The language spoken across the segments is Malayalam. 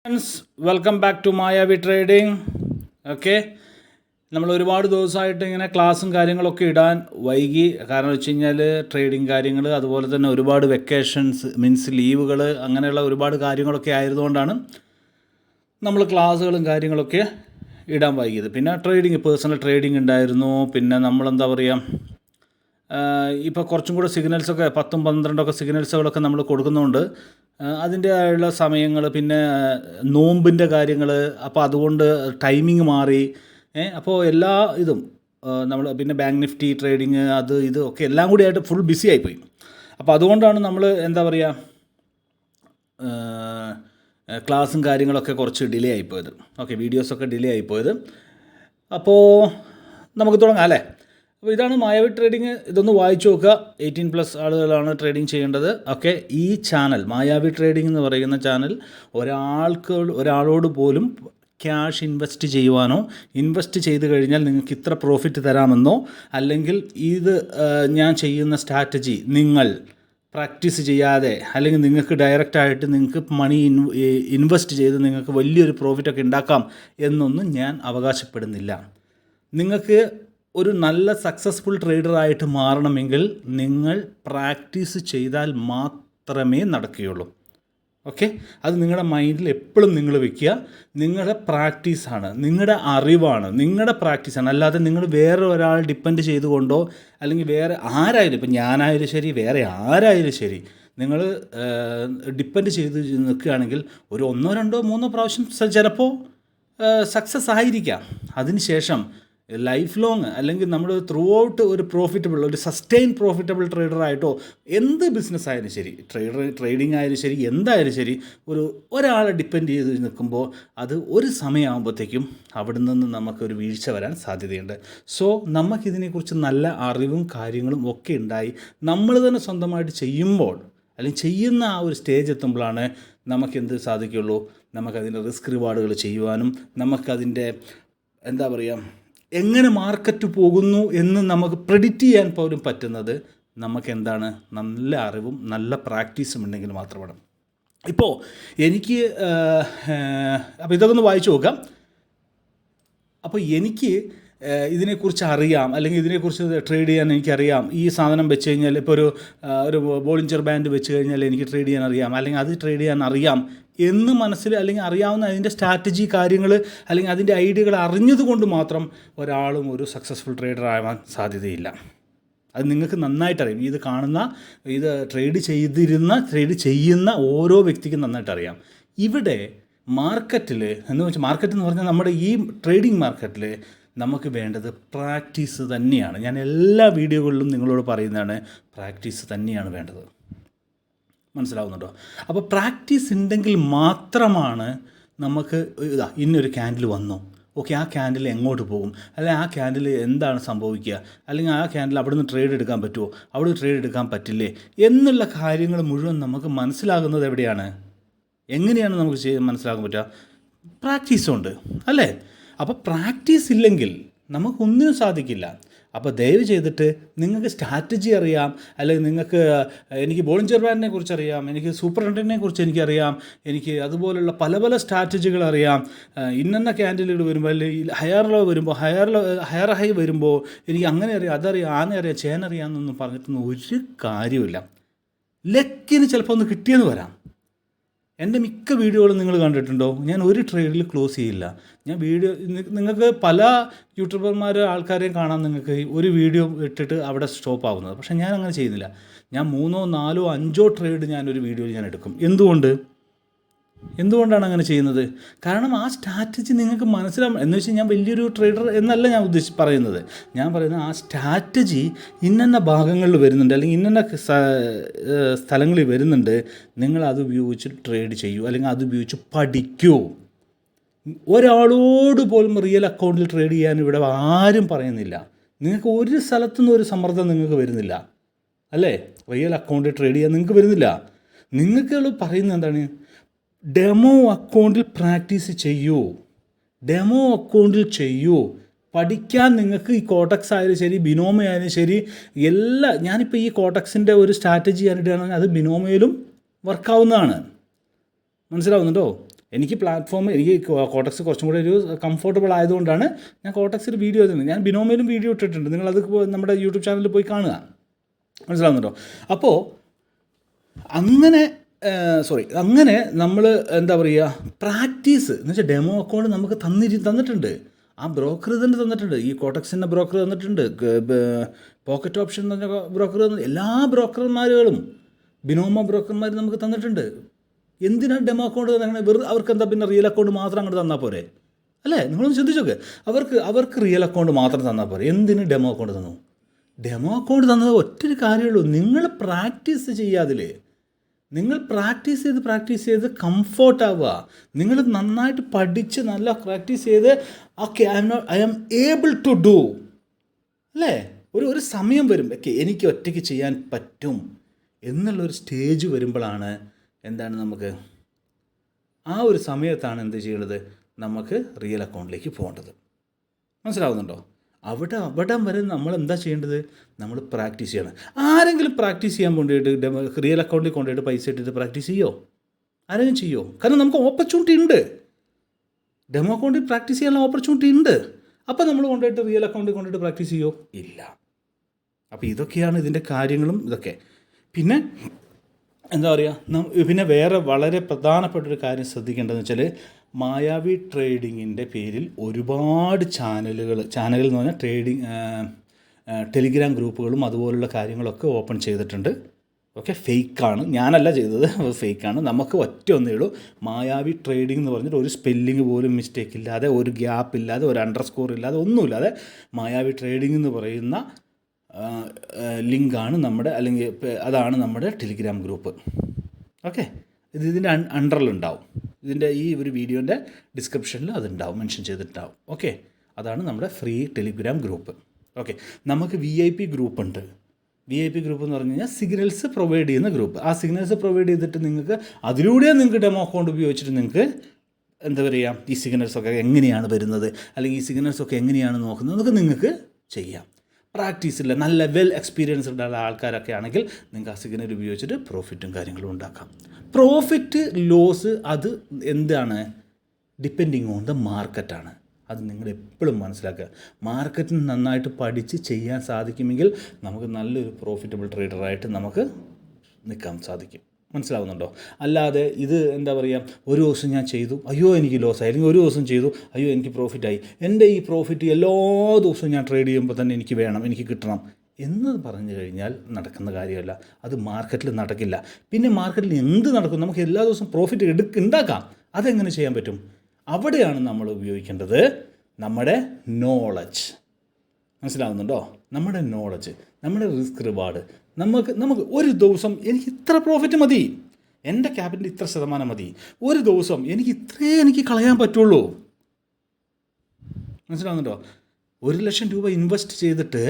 Friends welcome back to Mayavi trading. Okay, നമ്മൾ ഒരുപാട് ദിവസമായിട്ട് ഇങ്ങനെ ക്ലാസ്സും കാര്യങ്ങളൊക്കെ ഇടാൻ വൈകി. കാരണം വെച്ച് കഴിഞ്ഞാൽ ട്രേഡിങ് കാര്യങ്ങൾ, അതുപോലെ തന്നെ ഒരുപാട് വെക്കേഷൻസ് മീൻസ് ലീവുകൾ, അങ്ങനെയുള്ള ഒരുപാട് കാര്യങ്ങളൊക്കെ ആയതുകൊണ്ടാണ് നമ്മൾ ക്ലാസ്സുകളും കാര്യങ്ങളൊക്കെ ഇടാൻ വൈകിയത്. പിന്നെ ട്രേഡിങ്, പേഴ്സണൽ ട്രേഡിങ് ഉണ്ടായിരുന്നു. പിന്നെ നമ്മളെന്താ പറയുക, ഇപ്പോൾ കുറച്ചും കൂടെ സിഗ്നൽസൊക്കെ 10-12 സിഗ്നൽസുകളൊക്കെ നമ്മൾ കൊടുക്കുന്നുണ്ട്. അതിൻ്റെതായുള്ള സമയങ്ങൾ, പിന്നെ നോമ്പിൻ്റെ കാര്യങ്ങൾ, അപ്പോൾ അതുകൊണ്ട് ടൈമിങ് മാറി. അപ്പോൾ എല്ലാ ഇതും നമ്മൾ പിന്നെ ബാങ്ക് നിഫ്റ്റി ട്രേഡിങ് അത് ഇത് ഒക്കെ എല്ലാം കൂടി ആയിട്ട് ഫുൾ ബിസി ആയിപ്പോയി. അപ്പോൾ അതുകൊണ്ടാണ് നമ്മൾ എന്താ പറയുക, ക്ലാസ്സും കാര്യങ്ങളൊക്കെ കുറച്ച് ഡിലേ ആയിപ്പോയത്. ഓക്കെ, വീഡിയോസൊക്കെ ഡിലേ ആയിപ്പോയത്. അപ്പോൾ നമുക്ക് തുടങ്ങാം അല്ലേ. അപ്പോൾ ഇതാണ് മായാവി ട്രേഡിങ്. ഇതൊന്ന് വായിച്ചു നോക്കുക. 18+ ആളുകളാണ് ട്രേഡിങ് ചെയ്യേണ്ടത്. ഓക്കെ, ഈ ചാനൽ മായാവി ട്രേഡിംഗ് എന്ന് പറയുന്ന ചാനൽ ഒരാളോട് പോലും ക്യാഷ് ഇൻവെസ്റ്റ് ചെയ്യുവാനോ, ഇൻവെസ്റ്റ് ചെയ്ത് കഴിഞ്ഞാൽ നിങ്ങൾക്ക് ഇത്ര പ്രോഫിറ്റ് തരാമെന്നോ, അല്ലെങ്കിൽ ഇത് ഞാൻ ചെയ്യുന്ന സ്ട്രാറ്റജി നിങ്ങൾ പ്രാക്ടീസ് ചെയ്യാതെ, അല്ലെങ്കിൽ നിങ്ങൾക്ക് ഡയറക്റ്റായിട്ട് നിങ്ങൾക്ക് മണി ഇൻവെസ്റ്റ് ചെയ്ത് നിങ്ങൾക്ക് വലിയൊരു പ്രോഫിറ്റൊക്കെ ഉണ്ടാക്കാം എന്നൊന്നും ഞാൻ അവകാശപ്പെടുന്നില്ല. നിങ്ങൾക്ക് ഒരു നല്ല സക്സസ്ഫുൾ ട്രേഡറായിട്ട് മാറണമെങ്കിൽ നിങ്ങൾ പ്രാക്ടീസ് ചെയ്താൽ മാത്രമേ നടക്കുകയുള്ളൂ. ഓക്കെ, അത് നിങ്ങളുടെ മൈൻഡിൽ എപ്പോഴും നിങ്ങൾ വെക്കുക. നിങ്ങളുടെ പ്രാക്ടീസാണ്, നിങ്ങളുടെ അറിവാണ്, നിങ്ങളുടെ പ്രാക്ടീസാണ്. അല്ലാതെ നിങ്ങൾ വേറെ ഒരാൾ ഡിപ്പെൻഡ് ചെയ്തുകൊണ്ടോ, അല്ലെങ്കിൽ വേറെ ആരായാലും, ഇപ്പം ഞാനായാലും ശരി, വേറെ ആരായാലും ശരി, നിങ്ങൾ ഡിപ്പെൻഡ് ചെയ്ത് നിൽക്കുകയാണെങ്കിൽ ഒരു 1, 2, 3 പ്രാവശ്യം ചിലപ്പോൾ സക്സസ് ആയിരിക്കാം. അതിനുശേഷം ലൈഫ് ലോങ്, അല്ലെങ്കിൽ നമ്മൾ ത്രൂ ഔട്ട് ഒരു പ്രോഫിറ്റബിൾ, ഒരു സസ്റ്റെയിൻ പ്രോഫിറ്റബിൾ ട്രേഡറായിട്ടോ, എന്ത് ബിസിനസ് ആയാലും ശരി, ട്രേഡിംഗ് ആയാലും ശരി, എന്തായാലും ശരി, ഒരാളെ ഡിപ്പെൻഡ് ചെയ്ത് നിൽക്കുമ്പോൾ അത് ഒരു സമയമാകുമ്പോഴത്തേക്കും അവിടെ നിന്ന് നമുക്കൊരു വീഴ്ച വരാൻ സാധ്യതയുണ്ട്. സോ നമുക്കിതിനെക്കുറിച്ച് നല്ല അറിവും കാര്യങ്ങളും ഒക്കെ ഉണ്ടായി നമ്മൾ തന്നെ സ്വന്തമായിട്ട് ചെയ്യുമ്പോൾ, അല്ലെങ്കിൽ ചെയ്യുന്ന ആ ഒരു സ്റ്റേജ് എത്തുമ്പോഴാണ് നമുക്കെന്ത് സാധിക്കുള്ളൂ, നമുക്കതിൻ്റെ റിസ്ക് റിവാർഡുകൾ ചെയ്യുവാനും, നമുക്കതിൻ്റെ എന്താ പറയുക, എങ്ങനെ മാർക്കറ്റ് പോകുന്നു എന്ന് നമുക്ക് പ്രെഡിക്റ്റ് ചെയ്യാൻ പോലും പറ്റുന്നത് നമുക്കെന്താണ്, നല്ല അറിവും നല്ല പ്രാക്ടീസും ഉണ്ടെങ്കിൽ മാത്രമാണ്. ഇപ്പോൾ എനിക്ക് അപ്പോൾ ഇതൊക്കെ ഒന്ന് വായിച്ചു നോക്കാം. അപ്പോൾ എനിക്ക് ഇതിനെക്കുറിച്ച് അറിയാം, അല്ലെങ്കിൽ ഇതിനെക്കുറിച്ച് ട്രേഡ് ചെയ്യാൻ എനിക്കറിയാം. ഈ സാധനം വെച്ച് കഴിഞ്ഞാൽ, ഇപ്പോൾ ഒരു ബോളിഞ്ചർ ബാൻഡ് വെച്ച് കഴിഞ്ഞാൽ എനിക്ക് ട്രേഡ് ചെയ്യാൻ അറിയാം, അല്ലെങ്കിൽ അത് ട്രേഡ് ചെയ്യാൻ അറിയാം എന്ന് മനസ്സിൽ, അല്ലെങ്കിൽ അറിയാവുന്ന അതിൻ്റെ സ്ട്രാറ്റജി കാര്യങ്ങൾ, അല്ലെങ്കിൽ അതിൻ്റെ ഐഡിയകൾ അറിഞ്ഞതുകൊണ്ട് മാത്രം ഒരാളും ഒരു സക്സസ്ഫുൾ ട്രേഡർ ആവാൻ സാധ്യതയില്ല. അത് നിങ്ങൾക്ക് നന്നായിട്ടറിയാം. ഇത് കാണുന്ന, ഇത് ട്രേഡ് ചെയ്യുന്ന ഓരോ വ്യക്തിക്കും നന്നായിട്ടറിയാം. ഇവിടെ മാർക്കറ്റിൽ എന്ന് വെച്ചാൽ, മാർക്കറ്റ് എന്ന് പറഞ്ഞാൽ നമ്മുടെ ഈ ട്രേഡിംഗ് മാർക്കറ്റിൽ നമുക്ക് വേണ്ടത് പ്രാക്ടീസ് തന്നെയാണ്. ഞാൻ എല്ലാ വീഡിയോകളിലും നിങ്ങളോട് പറയുന്നതാണ്, പ്രാക്ടീസ് തന്നെയാണ് വേണ്ടത്. മനസ്സിലാവുന്നുണ്ടോ? അപ്പോൾ പ്രാക്ടീസ് ഉണ്ടെങ്കിൽ മാത്രമാണ് നമുക്ക് ഇന്നൊരു ക്യാൻഡിൽ വന്നു, ഓക്കെ, ആ ക്യാൻഡിൽ എങ്ങോട്ട് പോകും, അല്ലെങ്കിൽ ആ ക്യാൻഡിൽ എന്താണ് സംഭവിക്കുക, അല്ലെങ്കിൽ ആ ക്യാൻഡിൽ അവിടെ നിന്ന് ട്രേഡ് എടുക്കാൻ പറ്റുമോ, അവിടെ ട്രേഡ് എടുക്കാൻ പറ്റില്ലേ എന്നുള്ള കാര്യങ്ങൾ മുഴുവൻ നമുക്ക് മനസ്സിലാകുന്നത് എവിടെയാണ്, എങ്ങനെയാണ് നമുക്ക് മനസ്സിലാക്കാൻ പറ്റുക? പ്രാക്ടീസ് ഉണ്ട് അല്ലേ? അപ്പോൾ പ്രാക്ടീസ് ഇല്ലെങ്കിൽ നമുക്കൊന്നിനും സാധിക്കില്ല. അപ്പോൾ ദയവ് ചെയ്തിട്ട് നിങ്ങൾക്ക് സ്ട്രാറ്റജി അറിയാം, അല്ലെങ്കിൽ നിങ്ങൾക്ക് എനിക്ക് ബോളിഞ്ചർ ബാൻഡിനെ കുറിച്ച് അറിയാം, എനിക്ക് സൂപ്പർ ഹൺഡ്രഡിനെ കുറിച്ച് എനിക്കറിയാം, എനിക്ക് അതുപോലുള്ള പല പല സ്ട്രാറ്റജികൾ അറിയാം, ഇന്ന ക്യാൻഡിലുകൾ വരുമ്പോൾ, അല്ലെങ്കിൽ ഹയർ ലോ വരുമ്പോൾ, ഹയർ ഹൈ വരുമ്പോൾ എനിക്ക് അങ്ങനെ അറിയാം, അതറിയാം, ആനെ അറിയാം, ചേനറിയാം എന്നൊന്നും പറഞ്ഞിട്ടൊന്നും ഒരു കാര്യമില്ല. ലക്കിന് ചിലപ്പോൾ ഒന്ന് കിട്ടിയെന്ന് വരാം. എൻ്റെ മിക്ക വീഡിയോകളും നിങ്ങൾ കണ്ടിട്ടുണ്ടോ? ഞാൻ ഒരു ട്രേഡിൽ ക്ലോസ് ചെയ്യില്ല. ഞാൻ നിങ്ങൾക്ക് പല യൂട്യൂബർമാർ ആൾക്കാരെയും കാണാൻ, നിങ്ങൾക്ക് ഒരു വീഡിയോ ഇട്ടിട്ട് അവിടെ സ്റ്റോപ്പ് ആവുന്നത്. പക്ഷേ ഞാൻ അങ്ങനെ ചെയ്യുന്നില്ല. ഞാൻ 3, 4, 5 ട്രേഡ് ഞാനൊരു വീഡിയോയിൽ ഞാൻ എടുക്കും. എന്തുകൊണ്ടാണ് അങ്ങനെ ചെയ്യുന്നത്? കാരണം ആ സ്ട്രാറ്റജി നിങ്ങൾക്ക് മനസ്സിലാവും. എന്ന് വെച്ചാൽ ഞാൻ വലിയൊരു ട്രേഡർ എന്നല്ല ഞാൻ പറയുന്നത്. ഞാൻ പറയുന്നത് ആ സ്ട്രാറ്റജി ഇന്ന ഭാഗങ്ങളിൽ വരുന്നുണ്ട്, അല്ലെങ്കിൽ ഇന്ന സ്ഥലങ്ങളിൽ വരുന്നുണ്ട്. നിങ്ങൾ അത് ഉപയോഗിച്ച് ട്രേഡ് ചെയ്യൂ, അല്ലെങ്കിൽ അത് ഉപയോഗിച്ച് പഠിക്കൂ. ഒരാളോട് പോലും റിയൽ അക്കൗണ്ടിൽ ട്രേഡ് ചെയ്യാൻ ഇവിടെ ആരും പറയുന്നില്ല. നിങ്ങൾക്ക് ഒരു സ്ഥലത്തുനിന്ന് ഒരു സമ്മർദ്ദം നിങ്ങൾക്ക് വരുന്നില്ല അല്ലേ? റിയൽ അക്കൗണ്ടിൽ ട്രേഡ് ചെയ്യാൻ നിങ്ങൾക്ക് വരുന്നില്ല. നിങ്ങൾക്ക് പറയുന്നത് എന്താണ്? ഡെമോ അക്കൗണ്ടിൽ പ്രാക്ടീസ് ചെയ്യൂ, ഡെമോ അക്കൗണ്ടിൽ ചെയ്യൂ. പഠിക്കാൻ നിങ്ങൾക്ക് ഈ കോട്ടക്സ് ആയാലും ശരി, ബിനോമി ആയാലും ശരി, ഞാനിപ്പോൾ ഈ കോട്ടക്സിൻ്റെ ഒരു സ്ട്രാറ്റജി ആയിട്ടാണെങ്കിൽ അത് ബിനോമിയിലും വർക്കാവുന്നതാണ്. മനസ്സിലാവുന്നുണ്ടോ? എനിക്ക് കോട്ടക്സ് കുറച്ചും കൂടെ ഒരു കംഫർട്ടബിൾ ആയതുകൊണ്ടാണ് ഞാൻ കോട്ടക്സിൽ വീഡിയോ ഇടുന്നത്. ഞാൻ ബിനോമിയിലും വീഡിയോ ഇട്ടിട്ടുണ്ട്, നിങ്ങളത് നമ്മുടെ യൂട്യൂബ് ചാനലിൽ പോയി കാണുക. മനസ്സിലാവുന്നുണ്ടോ? അപ്പോൾ അങ്ങനെ നമ്മൾ എന്താ പറയുക, പ്രാക്ടീസ് എന്ന് വെച്ചാൽ ഡെമോ അക്കൗണ്ട് നമുക്ക് തന്നിട്ടുണ്ട്. ആ ബ്രോക്കർ തന്നെ തന്നിട്ടുണ്ട്. ഈ കോട്ടക്സിൻ്റെ ബ്രോക്കർ തന്നിട്ടുണ്ട്, പോക്കറ്റ് ഓപ്ഷൻ എന്ന് പറഞ്ഞ ബ്രോക്കർ എല്ലാ ബ്രോക്കർമാരുകളും ബിനോമോ ബ്രോക്കർമാർ നമുക്ക് തന്നിട്ടുണ്ട്. എന്തിനാണ് ഡെമോ അക്കൗണ്ട് തന്നെ? വെറുതെ അവർക്ക് എന്താ പിന്നെ റിയൽ അക്കൗണ്ട് മാത്രം അങ്ങോട്ട് തന്നാൽ പോരെ? അല്ലേ? നിങ്ങളൊന്ന് ചിന്തിച്ചു നോക്ക്. അവർക്ക് റിയൽ അക്കൗണ്ട് മാത്രം തന്നാൽ പോരെ? എന്തിന് ഡെമോ അക്കൗണ്ട് തന്നു? ഡെമോ അക്കൗണ്ട് തന്നത് ഒറ്റൊരു കാര്യമുള്ളൂ, നിങ്ങൾ പ്രാക്ടീസ് ചെയ്യാതില്ലേ. നിങ്ങൾ പ്രാക്ടീസ് ചെയ്ത് കംഫോർട്ടാവുക. നിങ്ങൾ നന്നായിട്ട് പഠിച്ച് നല്ല പ്രാക്ടീസ് ചെയ്ത് okay I am able to do, അല്ലേ? ഒരു സമയം വരും, ഓക്കെ എനിക്ക് ഒറ്റയ്ക്ക് ചെയ്യാൻ പറ്റും എന്നുള്ളൊരു സ്റ്റേജ് വരുമ്പോഴാണ് എന്താണ് നമുക്ക് ആ ഒരു സമയത്താണ് എന്ത് ചെയ്യേണ്ടത്, നമുക്ക് റിയൽ അക്കൗണ്ടിലേക്ക് പോകേണ്ടത്. മനസ്സിലാവുന്നുണ്ടോ? അവിടെ വരെ നമ്മൾ എന്താ ചെയ്യേണ്ടത്? നമ്മൾ പ്രാക്ടീസ് ചെയ്യണം. ആരെങ്കിലും പ്രാക്ടീസ് ചെയ്യാൻ കൊണ്ടുപോയിട്ട് റിയൽ അക്കൗണ്ടിൽ കൊണ്ടുപോയിട്ട് പൈസ ഇട്ടിട്ട് പ്രാക്ടീസ് ചെയ്യുമോ? ആരെങ്കിലും ചെയ്യുമോ? കാരണം നമുക്ക് ഓപ്പർച്യൂണിറ്റി ഉണ്ട്. ഡെമോ അക്കൗണ്ടിൽ പ്രാക്ടീസ് ചെയ്യാനുള്ള ഓപ്പർച്യൂണിറ്റി ഉണ്ട്. അപ്പോൾ നമ്മൾ കൊണ്ടുപോയിട്ട് റിയൽ അക്കൗണ്ടിൽ കൊണ്ടുപോയിട്ട് പ്രാക്ടീസ് ചെയ്യുമോ? ഇല്ല. അപ്പോൾ ഇതൊക്കെയാണ് ഇതിൻ്റെ കാര്യങ്ങളും. ഇതൊക്കെ പിന്നെ എന്താ പറയുക, പിന്നെ വേറെ വളരെ പ്രധാനപ്പെട്ടൊരു കാര്യം ശ്രദ്ധിക്കേണ്ടതെന്ന് വെച്ചാൽ, മായാവി ട്രേഡിങ്ങിൻ്റെ പേരിൽ ഒരുപാട് ചാനലുകൾ എന്ന് പറഞ്ഞാൽ ടെലിഗ്രാം ഗ്രൂപ്പുകളും അതുപോലുള്ള കാര്യങ്ങളൊക്കെ ഓപ്പൺ ചെയ്തിട്ടുണ്ട്. ഓക്കെ, ഫേക്കാണ്, ഞാനല്ല ചെയ്തത്, ഫേക്കാണ്. നമുക്ക് ഒറ്റ ഒന്നേ ഉള്ളൂ, മായാവി ട്രേഡിംഗ് എന്ന് പറഞ്ഞിട്ട് ഒരു സ്പെല്ലിങ് പോലും മിസ്റ്റേക്ക് ഇല്ലാതെ, ഒരു ഗ്യാപ്പ് ഇല്ലാതെ, ഒരു അണ്ടർസ്കോർ ഇല്ലാതെ, ഒന്നുമില്ലാതെ മായാവി ട്രേഡിംഗ് എന്ന് പറയുന്ന ലിങ്കാണ് അല്ലെങ്കിൽ അതാണ് നമ്മുടെ ടെലിഗ്രാം ഗ്രൂപ്പ്. ഓക്കെ, ഇതിൻ്റെ അണ്ടറിലുണ്ടാവും, ഇതിൻ്റെ ഈ ഒരു വീഡിയോൻ്റെ ഡിസ്ക്രിപ്ഷനിൽ അതുണ്ടാവും, മെൻഷൻ ചെയ്തിട്ടുണ്ടാവും. ഓക്കെ, അതാണ് നമ്മുടെ ഫ്രീ ടെലിഗ്രാം ഗ്രൂപ്പ്. ഓക്കെ, നമുക്ക് VIP ഗ്രൂപ്പ് ഉണ്ട്. VIP ഗ്രൂപ്പ് എന്ന് പറഞ്ഞു കഴിഞ്ഞാൽ സിഗ്നൽസ് പ്രൊവൈഡ് ചെയ്യുന്ന ഗ്രൂപ്പ്. ആ സിഗ്നൽസ് പ്രൊവൈഡ് ചെയ്തിട്ട് നിങ്ങൾക്ക് അതിലൂടെ നിങ്ങൾക്ക് ഡെമോ അക്കൗണ്ട് ഉപയോഗിച്ചിട്ട് നിങ്ങൾക്ക് എന്താ പറയുക, ഈ സിഗ്നൽസൊക്കെ എങ്ങനെയാണ് വരുന്നത്, അല്ലെങ്കിൽ ഈ സിഗ്നൽസൊക്കെ എങ്ങനെയാണ് നോക്കുന്നത് എന്നൊക്കെ നിങ്ങൾക്ക് ചെയ്യാം. പ്രാക്ടീസില്ല, നല്ല വെൽ എക്സ്പീരിയൻസ് ഉള്ള ആൾക്കാരൊക്കെ ആണെങ്കിൽ നിങ്ങൾക്ക് ആ സിഗ്നൽ ഉപയോഗിച്ചിട്ട് പ്രോഫിറ്റും കാര്യങ്ങളും ഉണ്ടാക്കാം. പ്രോഫിറ്റ് ലോസ് അത് എന്താണ്, ഡിപ്പെൻഡിങ് ഓൺ ദ മാർക്കറ്റാണ്. അത് നിങ്ങൾ എപ്പോഴും മനസ്സിലാക്കുക. മാർക്കറ്റിന് നന്നായിട്ട് പഠിച്ച് ചെയ്യാൻ സാധിക്കുമെങ്കിൽ നമുക്ക് നല്ലൊരു പ്രോഫിറ്റബിൾ ട്രേഡറായിട്ട് നമുക്ക് നിൽക്കാൻ സാധിക്കും. മനസ്സിലാവുന്നുണ്ടോ? അല്ലാതെ ഇത് എന്താ പറയുക, ഒരു ദിവസം ഞാൻ ചെയ്തു, അയ്യോ എനിക്ക് ലോസായി, അല്ലെങ്കിൽ ഒരു ദിവസം ചെയ്തു, അയ്യോ എനിക്ക് പ്രോഫിറ്റായി, എൻ്റെ ഈ പ്രോഫിറ്റ് എല്ലാ ദിവസവും ഞാൻ ട്രേഡ് ചെയ്യുമ്പോൾ തന്നെ എനിക്ക് വേണം, എനിക്ക് കിട്ടണം എന്ന് പറഞ്ഞു കഴിഞ്ഞാൽ നടക്കുന്ന കാര്യമല്ല. അത് മാർക്കറ്റിൽ നടക്കില്ല. പിന്നെ മാർക്കറ്റിൽ എന്ത് നടക്കും, നമുക്ക് എല്ലാ ദിവസവും പ്രോഫിറ്റ് ഉണ്ടാക്കാം. അതെങ്ങനെ ചെയ്യാൻ പറ്റും? അവിടെയാണ് നമ്മൾ ഉപയോഗിക്കേണ്ടത് നമ്മുടെ നോളജ്. മനസ്സിലാവുന്നുണ്ടോ? നമ്മുടെ നോളജ്, നമ്മുടെ റിസ്ക് റിവാർഡ്. നമുക്ക് ഒരു ദിവസം എനിക്ക് ഇത്ര പ്രോഫിറ്റ് മതി, എൻ്റെ ക്യാപിറ്റൽ ഇത്ര ശതമാനം മതി, ഒരു ദിവസം എനിക്ക് കളയാൻ പറ്റുള്ളൂ. മനസ്സിലാവുന്നുണ്ടോ? 1,00,000 രൂപ ഇൻവെസ്റ്റ് ചെയ്തിട്ട്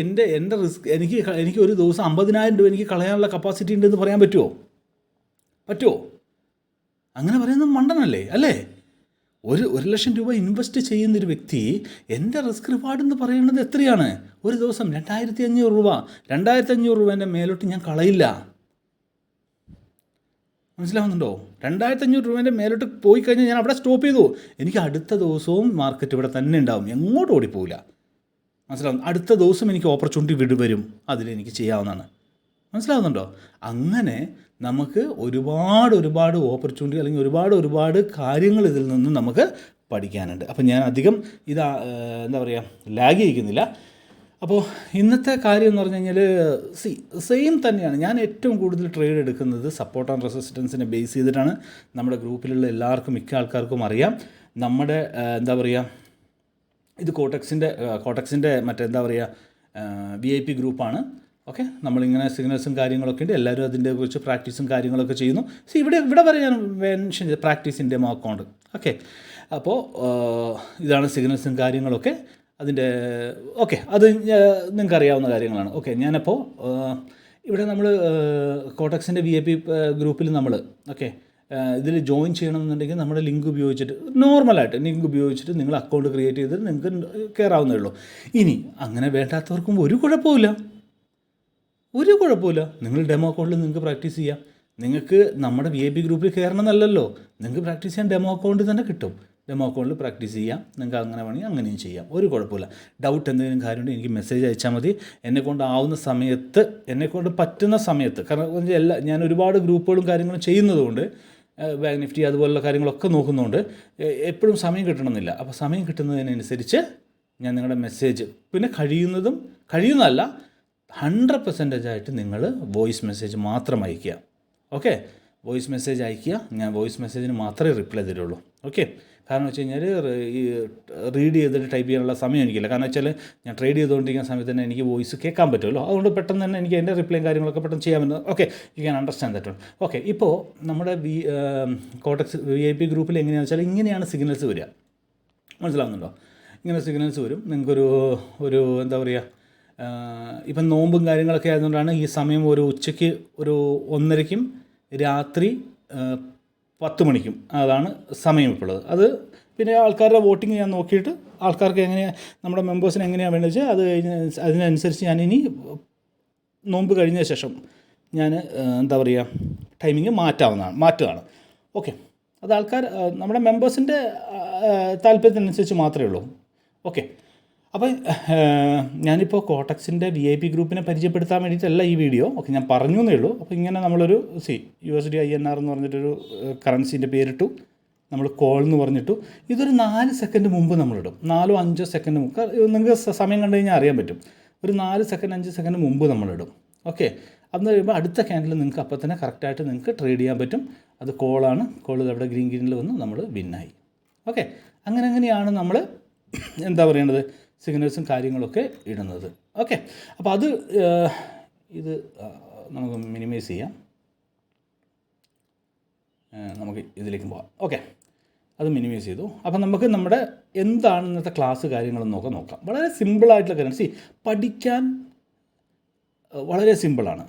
എൻ്റെ റിസ്ക് എനിക്ക് ഒരു ദിവസം 50,000 രൂപ എനിക്ക് കളയാനുള്ള കപ്പാസിറ്റി ഉണ്ടെന്ന് പറയാൻ പറ്റുമോ? അങ്ങനെ പറയുന്നത് മണ്ടനല്ലേ, അല്ലേ? 1,00,000 രൂപ ഇൻവെസ്റ്റ് ചെയ്യുന്നൊരു വ്യക്തി എൻ്റെ റിസ്ക് റിവാർഡ് എന്ന് പറയുന്നത് എത്രയാണ്? ഒരു ദിവസം 2,500 രൂപ. 2,500 രൂപേൻ്റെ മേലോട്ട് ഞാൻ കളയില്ല. മനസ്സിലാവുന്നുണ്ടോ? 2,500 രൂപേൻ്റെ മേലോട്ട് പോയി കഴിഞ്ഞാൽ ഞാൻ അവിടെ സ്റ്റോപ്പ് ചെയ്തു. എനിക്ക് അടുത്ത ദിവസവും മാർക്കറ്റ് ഇവിടെ തന്നെ ഉണ്ടാവും, എങ്ങോട്ടും ഓടിപ്പോവില്ല. മനസ്സിലാവും? അടുത്ത ദിവസം എനിക്ക് ഓപ്പർച്യൂണിറ്റി വരും, അതിലെനിക്ക് ചെയ്യാവുന്നതാണ്. മനസ്സിലാവുന്നുണ്ടോ? അങ്ങനെ നമുക്ക് ഒരുപാട് ഓപ്പർച്യൂണിറ്റി, അല്ലെങ്കിൽ ഒരുപാട് കാര്യങ്ങൾ ഇതിൽ നിന്ന് നമുക്ക് പഠിക്കാനുണ്ട്. അപ്പം ഞാൻ അധികം എന്താ പറയുക, ലാഗ് ചെയ്യിക്കുന്നില്ല. അപ്പോൾ ഇന്നത്തെ കാര്യം എന്ന് പറഞ്ഞു കഴിഞ്ഞാൽ സെയിം തന്നെയാണ്. ഞാൻ ഏറ്റവും കൂടുതൽ ട്രേഡ് എടുക്കുന്നത് സപ്പോർട്ട് ആൻഡ് റെസിസ്റ്റൻസിനെ ബേസ് ചെയ്തിട്ടാണ്. നമ്മുടെ ഗ്രൂപ്പിലുള്ള എല്ലാവർക്കും, മിക്ക ആൾക്കാർക്കും അറിയാം. നമ്മുടെ എന്താ പറയുക, ഇത് കോട്ടക്സിൻ്റെ മറ്റെന്താ പറയുക VIP ഗ്രൂപ്പാണ്. ഓക്കെ, നമ്മളിങ്ങനെ സിഗ്നൽസും കാര്യങ്ങളൊക്കെ ഉണ്ട്. എല്ലാവരും അതിൻ്റെ കുറിച്ച് പ്രാക്ടീസും കാര്യങ്ങളൊക്കെ ചെയ്യുന്നു. ഇവിടെ വരെ ഞാൻ മെൻഷൻ ചെയ്ത് പ്രാക്ടീസിൻ്റെ അക്കൗണ്ട്. ഓക്കെ, അപ്പോൾ ഇതാണ് സിഗ്നൽസും കാര്യങ്ങളൊക്കെ അതിൻ്റെ. ഓക്കെ, അത് നിങ്ങൾക്ക് അറിയാവുന്ന കാര്യങ്ങളാണ്. ഓക്കെ, ഞാനപ്പോൾ ഇവിടെ നമ്മൾ കോട്ടക്സിൻ്റെ VIP ഗ്രൂപ്പിൽ നമ്മൾ ഇതിൽ ജോയിൻ ചെയ്യണമെന്നുണ്ടെങ്കിൽ നമ്മുടെ ലിങ്ക് ഉപയോഗിച്ചിട്ട് നോർമലായിട്ട് ലിങ്ക് ഉപയോഗിച്ചിട്ട് നിങ്ങൾ അക്കൗണ്ട് ക്രിയേറ്റ് ചെയ്തിട്ട് നിങ്ങൾക്ക് കയറാവുന്നേ ഉള്ളൂ. ഇനി അങ്ങനെ വേണ്ടാത്തവർക്കും ഒരു കുഴപ്പമില്ല. നിങ്ങൾ ഡെമോ അക്കൗണ്ടിൽ നിങ്ങൾക്ക് പ്രാക്ടീസ് ചെയ്യാം. നിങ്ങൾക്ക് നമ്മുടെ VIP ഗ്രൂപ്പിൽ കയറണമെന്നല്ലല്ലോ, നിങ്ങൾക്ക് പ്രാക്ടീസ് ചെയ്യാൻ ഡെമോ അക്കൗണ്ട് തന്നെ കിട്ടും. ഡെമോ അക്കൗണ്ടിൽ പ്രാക്ടീസ് ചെയ്യാം. നിങ്ങൾക്ക് അങ്ങനെ വേണമെങ്കിൽ അങ്ങനെയും ചെയ്യാം, ഒരു കുഴപ്പമില്ല. ഡൗട്ട് എന്തെങ്കിലും കാര്യമുണ്ടെങ്കിൽ എനിക്ക് മെസ്സേജ് അയച്ചാൽ മതി. എന്നെക്കൊണ്ടാവുന്ന സമയത്ത്, എന്നെക്കൊണ്ട് പറ്റുന്ന സമയത്ത്, കാരണം ഞാൻ ഒരുപാട് ഗ്രൂപ്പുകളും കാര്യങ്ങളും ചെയ്യുന്നതുകൊണ്ട്, ബാങ്ക് നിഫ്റ്റി അതുപോലുള്ള കാര്യങ്ങളൊക്കെ നോക്കുന്നതുകൊണ്ട് എപ്പോഴും സമയം കിട്ടണമെന്നില്ല. അപ്പോൾ സമയം കിട്ടുന്നതിനനുസരിച്ച് ഞാൻ നിങ്ങളുടെ മെസ്സേജ്, പിന്നെ കഴിയുന്നതല്ല 100% ആയിട്ട് നിങ്ങൾ വോയിസ് മെസ്സേജ് മാത്രം അയയ്ക്കുക. ഓക്കെ, വോയിസ് മെസ്സേജ് അയയ്ക്കുക. ഞാൻ വോയിസ് മെസ്സേജിന് മാത്രമേ റിപ്ലൈ തരുള്ളൂ. ഓക്കെ, കാരണം വെച്ച് കഴിഞ്ഞാൽ ഈ റീഡ് ചെയ്തിട്ട് ടൈപ്പ് ചെയ്യാനുള്ള സമയം എനിക്കില്ല. കാരണം വെച്ചാൽ ഞാൻ ട്രേഡ് ചെയ്തുകൊണ്ടിരിക്കുന്ന സമയത്ത് തന്നെ എനിക്ക് വോയിസ് കേൾക്കാൻ പറ്റുമല്ലോ, അതുകൊണ്ട് പെട്ടെന്ന് തന്നെ എനിക്ക് എൻ്റെ റിപ്ലൈയും കാര്യങ്ങളൊക്കെ പെട്ടെന്ന് ചെയ്യാൻ പറ്റും. Okay, you can understand that. Okay, ഇപ്പോൾ നമ്മുടെ കോട്ടക്സ് VIP ഗ്രൂപ്പിൽ എങ്ങനെയാണെന്ന് വെച്ചാൽ ഇങ്ങനെയാണ് സിഗ്നൽസ് വരിക, മനസ്സിലാവുന്നുണ്ടോ? ഇങ്ങനെ സിഗ്നൽസ് വരും. നിങ്ങൾക്കൊരു എന്താ പറയുക, ഇപ്പം നോമ്പും കാര്യങ്ങളൊക്കെ ആയതുകൊണ്ടാണ് ഈ സമയം ഒരു ഉച്ചയ്ക്ക് ഒരു 1:30-ക്കും രാത്രി 10 മണിക്കും അതാണ് സമയം ഇപ്പോൾ ഉള്ളത്. അത് പിന്നെ ആൾക്കാരുടെ വോട്ടിങ് ഞാൻ നോക്കിയിട്ട് ആൾക്കാർക്ക് എങ്ങനെയാണ്, നമ്മുടെ മെമ്പേഴ്സിന് എങ്ങനെയാണ് വേണ്ടത് വെച്ചാൽ അതിനനുസരിച്ച് ഞാനിനി നോമ്പ് കഴിഞ്ഞ ശേഷം ഞാൻ എന്താ പറയുക ടൈമിങ് മാറ്റുകയാണ്. ഓക്കെ, അത് നമ്മുടെ മെമ്പേഴ്സിൻ്റെ താല്പര്യത്തിനനുസരിച്ച് മാത്രമേ ഉള്ളൂ. ഓക്കെ, അപ്പോൾ ഞാനിപ്പോൾ കോട്ടക്സിൻ്റെ VIP ഗ്രൂപ്പിനെ പരിചയപ്പെടുത്താൻ വേണ്ടിയിട്ടല്ല ഈ വീഡിയോ. ഓക്കെ, ഞാൻ പറഞ്ഞു എന്നേ ഉള്ളൂ. അപ്പോൾ ഇങ്ങനെ നമ്മളൊരു USD INR എന്ന് പറഞ്ഞിട്ടൊരു കറൻസീൻ്റെ പേരിട്ടു, നമ്മൾ കോൾ എന്ന് പറഞ്ഞിട്ടു. ഇതൊരു 4 സെക്കൻഡ് മുമ്പ് നമ്മളിടും, 4-5 സെക്കൻഡ് മുമ്പ്. നിങ്ങൾക്ക് സമയം കണ്ടു കഴിഞ്ഞാൽ അറിയാൻ പറ്റും. ഒരു 4 സെക്കൻഡ് 5 സെക്കൻഡ് മുമ്പ് നമ്മളിടും. ഓക്കെ, അന്ന് കഴിയുമ്പോൾ അടുത്ത ക്യാൻഡിൽ നിങ്ങൾക്ക് അപ്പം തന്നെ കറക്റ്റായിട്ട് നിങ്ങൾക്ക് ട്രേഡ് ചെയ്യാൻ പറ്റും. അത് കോളാണ്. കോൾ അവിടെ ഗ്രീനിൽ വന്ന് നമ്മൾ വിന്നായി. ഓക്കെ, അങ്ങനെയാണ് നമ്മൾ എന്താ പറയേണ്ടത്, സിഗ്നൽസും കാര്യങ്ങളൊക്കെ ഇടുന്നത്. ഓക്കെ, അപ്പോൾ ഇത് നമുക്ക് മിനിമൈസ് ചെയ്യാം. നമുക്ക് ഇതിലേക്ക് പോകാം. ഓക്കെ, അത് മിനിമൈസ് ചെയ്തു. അപ്പോൾ നമുക്ക് നമ്മുടെ എന്താണ് ഇന്നത്തെ ക്ലാസ് കാര്യങ്ങളെന്നൊക്കെ നോക്കാം. വളരെ സിമ്പിളായിട്ടുള്ള കാര്യം. പഠിക്കാൻ വളരെ സിമ്പിളാണ്.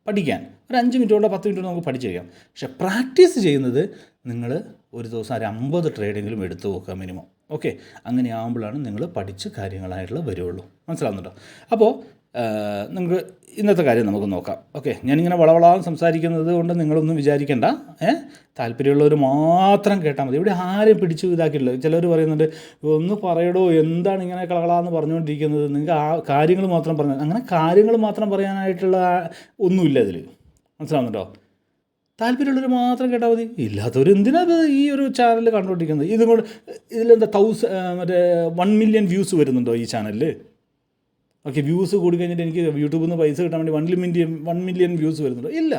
പഠിക്കാൻ ഒരു 5 മിനിറ്റ് കൊണ്ടോ 10 മിനിറ്റ് കൊണ്ടോ നമുക്ക് പഠിച്ചു കഴിയാം. പക്ഷേ പ്രാക്ടീസ് ചെയ്യുന്നത് നിങ്ങൾ ഒരു ദിവസം ഒരു 50 ട്രേഡെങ്കിലും എടുത്തു നോക്കുക മിനിമം. ഓക്കെ, അങ്ങനെ ആകുമ്പോഴാണ് നിങ്ങൾ പഠിച്ച് കാര്യങ്ങളായിട്ടുള്ള വരുള്ളൂ. മനസ്സിലാവുന്നുണ്ടോ? അപ്പോൾ നിങ്ങൾക്ക് ഇന്നത്തെ കാര്യം നമുക്ക് നോക്കാം. ഓക്കെ, ഞാനിങ്ങനെ വളവളാന്ന് സംസാരിക്കുന്നത് കൊണ്ട് നിങ്ങളൊന്നും വിചാരിക്കേണ്ട. താല്പര്യമുള്ളവർ മാത്രം കേട്ടാൽ മതി. ഇവിടെ ആരെയും പിടിച്ചു ഇതാക്കിയിട്ടില്ല. ചിലർ പറയുന്നുണ്ട്, ഒന്ന് പറയടോ, എന്താണ് ഇങ്ങനെ കളകളാന്ന് പറഞ്ഞുകൊണ്ടിരിക്കുന്നത്, നിങ്ങൾക്ക് ആ കാര്യങ്ങൾ മാത്രം പറഞ്ഞാൽ. അങ്ങനെ കാര്യങ്ങൾ മാത്രം പറയാനായിട്ടുള്ള ഒന്നുമില്ല ഇതിൽ. മനസ്സിലാവുന്നുണ്ടോ? താല്പര്യമുള്ളവർ മാത്രം കേട്ടാൽ മതി. ഇല്ലാത്തവർ എന്തിനാണ് ഈ ഒരു ചാനൽ കണ്ടുകൊണ്ടിരിക്കുന്നത്? ഇതിലെന്താ 1 മില്യൺ വ്യൂസ് വരുന്നുണ്ടോ ഈ ചാനലിൽ? ഓക്കെ, വ്യൂസ് കൂടി കഴിഞ്ഞിട്ട് എനിക്ക് യൂട്യൂബിൽ നിന്ന് പൈസ കിട്ടാൻ വേണ്ടി 1 മില്യൺ വ്യൂസ് വരുന്നുണ്ടോ? ഇല്ല.